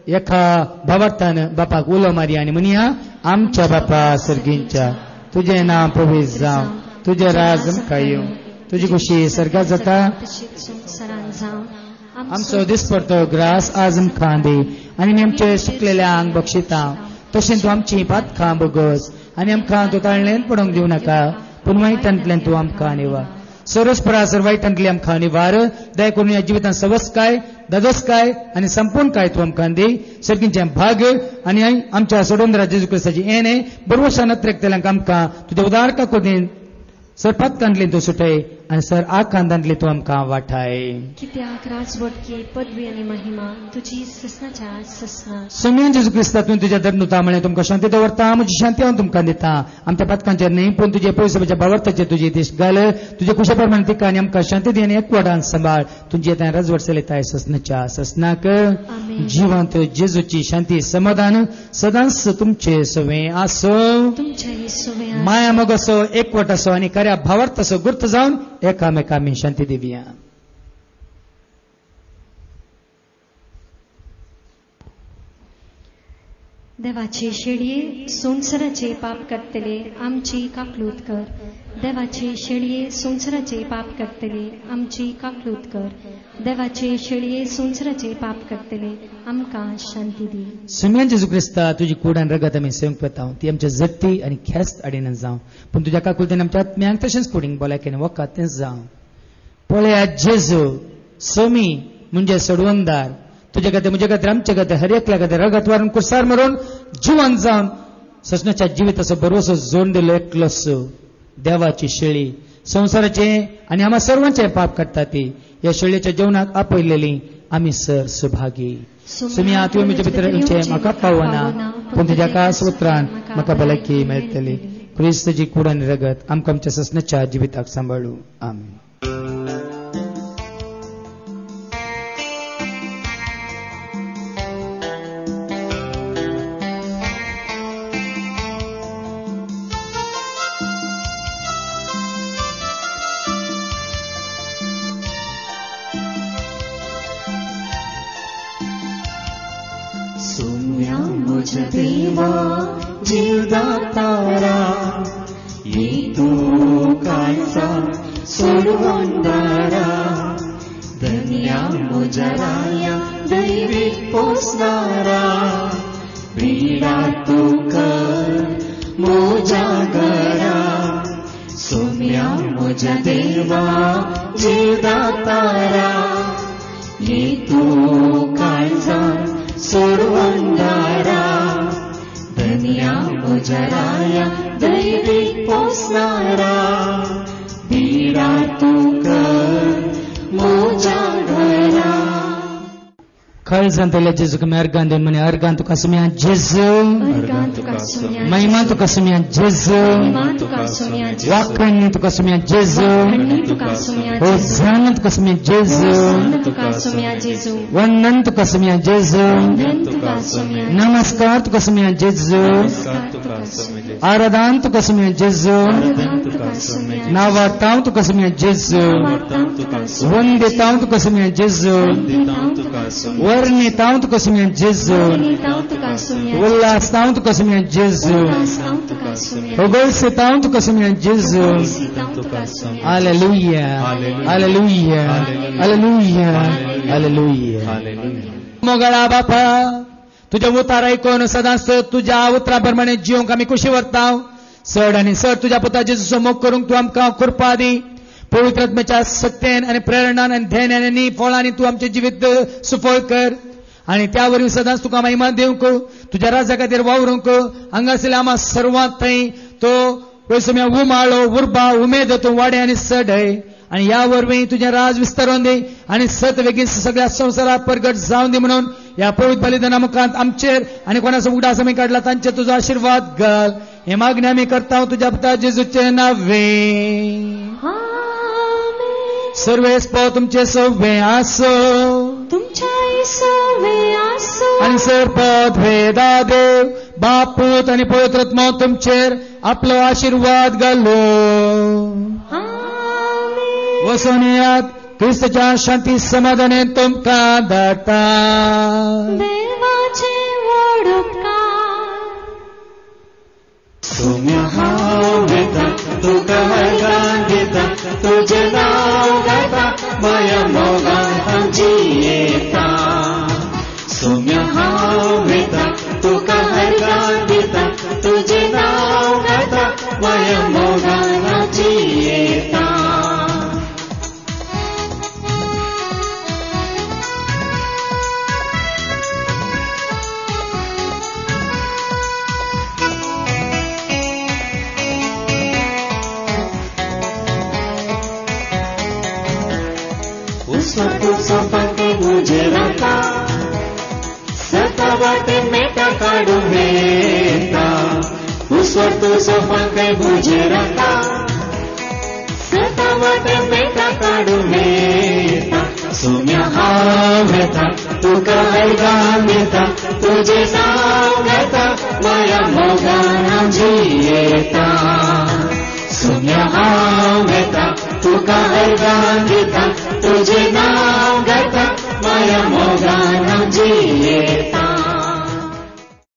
एका भावार्थान बापाक उलो मारी आनी म्हणया आमच्या बापा सर्गींच्या तुजें नांव पवित्र जावं तुजें राज आमकां येवं तुजी खुशी सर्गात जाता आमचो दिसपडटो ग्रास आज आमकां दी आनी आमचे सुकलेल्या आंग बक्षिता तशें तूं आमची पातखां बगस आनी आमकां तूं ताळणेन पडोवंक दिवं नाका पूण वायटांतल्यान तूं आमकां निवार. सरस्परासर वायटांतली आमकां निवार. दया करून ह्या जिवितांत सवस्काय दादोसकाय आनी संपूर्णकाय तूं आमकां दी. सर्गींचे भाग आनी आमच्या सोडूंदरा जेजू क्रिस्ताची येणे बरोवशा नत्रेक तेल्यांक आमकां तुज्या उदार काकुदीन सरपातकांतल्यान तूं सुटय आनी सर आकांतांतली तूं आमकां वाठाय. कित्याक राजवटकी पदवी आनी महिमा तुजी ससनाच्या ससना. समेन जेजू क्रिस्ता तूं तुज्या धर्नुता म्हळें तुमकां शांती दवरता, म्हजी शांती हांव तुमकां दिता. आमच्या पथकांचेर न्ही पूण तुजे पयसुबाच्या भावार्थाचेर तुजी दिश्ट घाल. तुजे कुशे प्रमाणे तिका आनी आमकां शांती दी आनी एकवटान सांबाळ. तुजी आतां राजवट चलयताय ससनाच्या ससनाक. जिवंत जेजूची शांती समाधान सदांच तुमचे सवे आसो. माया मोग असो एकवट असो आनी खऱ्या भावार्थ असो गुर्त जावन एकामेका आमी शांती दिवया. देवाचे शेळये संवसाराचे पाप करतले आमची काकलूत कर. देवाचे शेळये संवसाराचे पाप करतले आमची काकलूत कर. देवाचे शेळये संवसाराचे पाप करतले आमकां शांती दी. सुम्यान जेजू क्रिस्ता तुजी कुडान रगत आमी सेवंक पेताव ती आमच्या जत्ती आनी ख्यास्त आडिनात जावं पूण तुज्या काकुलतेन आमच्या आत्म्यांक तशेंच कुडींग बोलायकेन वकात तेंच जावं. पळया जेजू सोमी म्हणजे सोडवंदार तुजे खातीर म्हजे खातीर आमचे खातीर हर एकल्या खातीर रगत वारून कुर्सार मरून जिवंत जावन ससनाच्या जिवीत असो बरोसो जोड दिलो एकलोसो देवाची शेळी संवसाराचे आनी आम्हा सर्वांचे पाप करता ती ह्या शेळयेच्या जेवणाक आपयलेली आमी सर सुभागी. सुमिया तुवें म्हजे भितर म्हाका पावना पूण तुज्या खास उतरान म्हाका भलायकी मेळटली. क्रिस्ताची कूड आनी रगत आमकां आमच्या ससनाच्या जिविताक सांबाळू. आमीन. देवा जीवदातारा येतो कायचा सोडवंदारा धन्या मुजराया दैविक पोसणारा बीडा तू कर मोजा गरा सोम्या मुजा देवा जीवदातारा येतो कायचा सोडवंदारा धन्या मुजराया दैविक पोसणारा बीडा तू कर मोजा घरा. खळ सांगतले जेजू कमी अर्गान देऊन म्हणे अर्गान तुका सुम्या जेजू महिमा तुका सुम्या जेजू वाकणी तुका सुम्या जेजू होसाना तुका सुम्या जेजू वंदन तुका सुम्या जेजू नमस्कार तुका सुम्या जेजू आराधन तुका सुम्या जेजू नावातां तुका सुम्या जेजू वंदितां तुका सुम्या जेजू वर्णितां तुका सुम्या जेजू उल्लासां तुका सुम्या जेजू उगळसितां तुका सुम्या जेजू. हालेलुया हालेलुया हालेलुया हालेलुया. मोगळा बापा तुझ्या उतार ऐकून सदांच तुझ्या उतराप्रमाणे जिवंक आमी खुशी व्हरता. चड आनी चड तुझ्या पुता जेजूचो मोग करूंक तूं आमकां कृपा दी. पवित्र आत्म्याच्या सत्तेन आनी प्रेरणान आनी ध्येयान आनी फळांनी तूं आमचें जिवीत सुफळ कर आनी त्या वरवीं सदांच तुका महिमा दिवंक तुज्या राजा खातीर वावरूंक हांगासरल्या आम्हा सर्वांत थंय तो पयसुम्या उमाळो उर्बा उमेद तूं वाडय आनी चडय आनी ह्या वरवीं तुजें राज विस्तारोवन दी आनी सत बेगीन सगळ्या संवसाराक परगट जावन दी म्हणून ह्या पवित्र बलिदाना मुखांत आमचेर आनी कोणाचो उगडास आमी काडला तांचेर तुजो आशिर्वाद घाल. हे मागणी आमी करता तुज्या पुता जेजूचे नांवे. सर्वेस पाव तुमचे सवे आसो तुमच्या सवे आसो आनी सरपद वेदा देव बापूत आनी पवित्र आत्मा तुमचेर आपलो आशिर्वाद घालो. वचून येयात क्रिस्ताच्या शांती समाधानान तुमकां धाडटा. देवाचे व्हड उपकार सोम्या हांव घेता तुका अर्गान दिता तुजें नांव घेता माया मोगान आमची येता. सोम्या हांव घेता तुका अर्गान दिता तुजें नांव घेता माया मोगान आमची येता. सतावते मेटा काढून येता उसवर तुझो पंखय बुजे राहता सतावते मेटा काढून येता सुम्या हाव येता तुका ऐगान येता तुझे नाव घेता माया मोगान जियेता सुम्या हाव येता तुका ऐगान घेता तुझे नाव घेता माया मोगान जियेता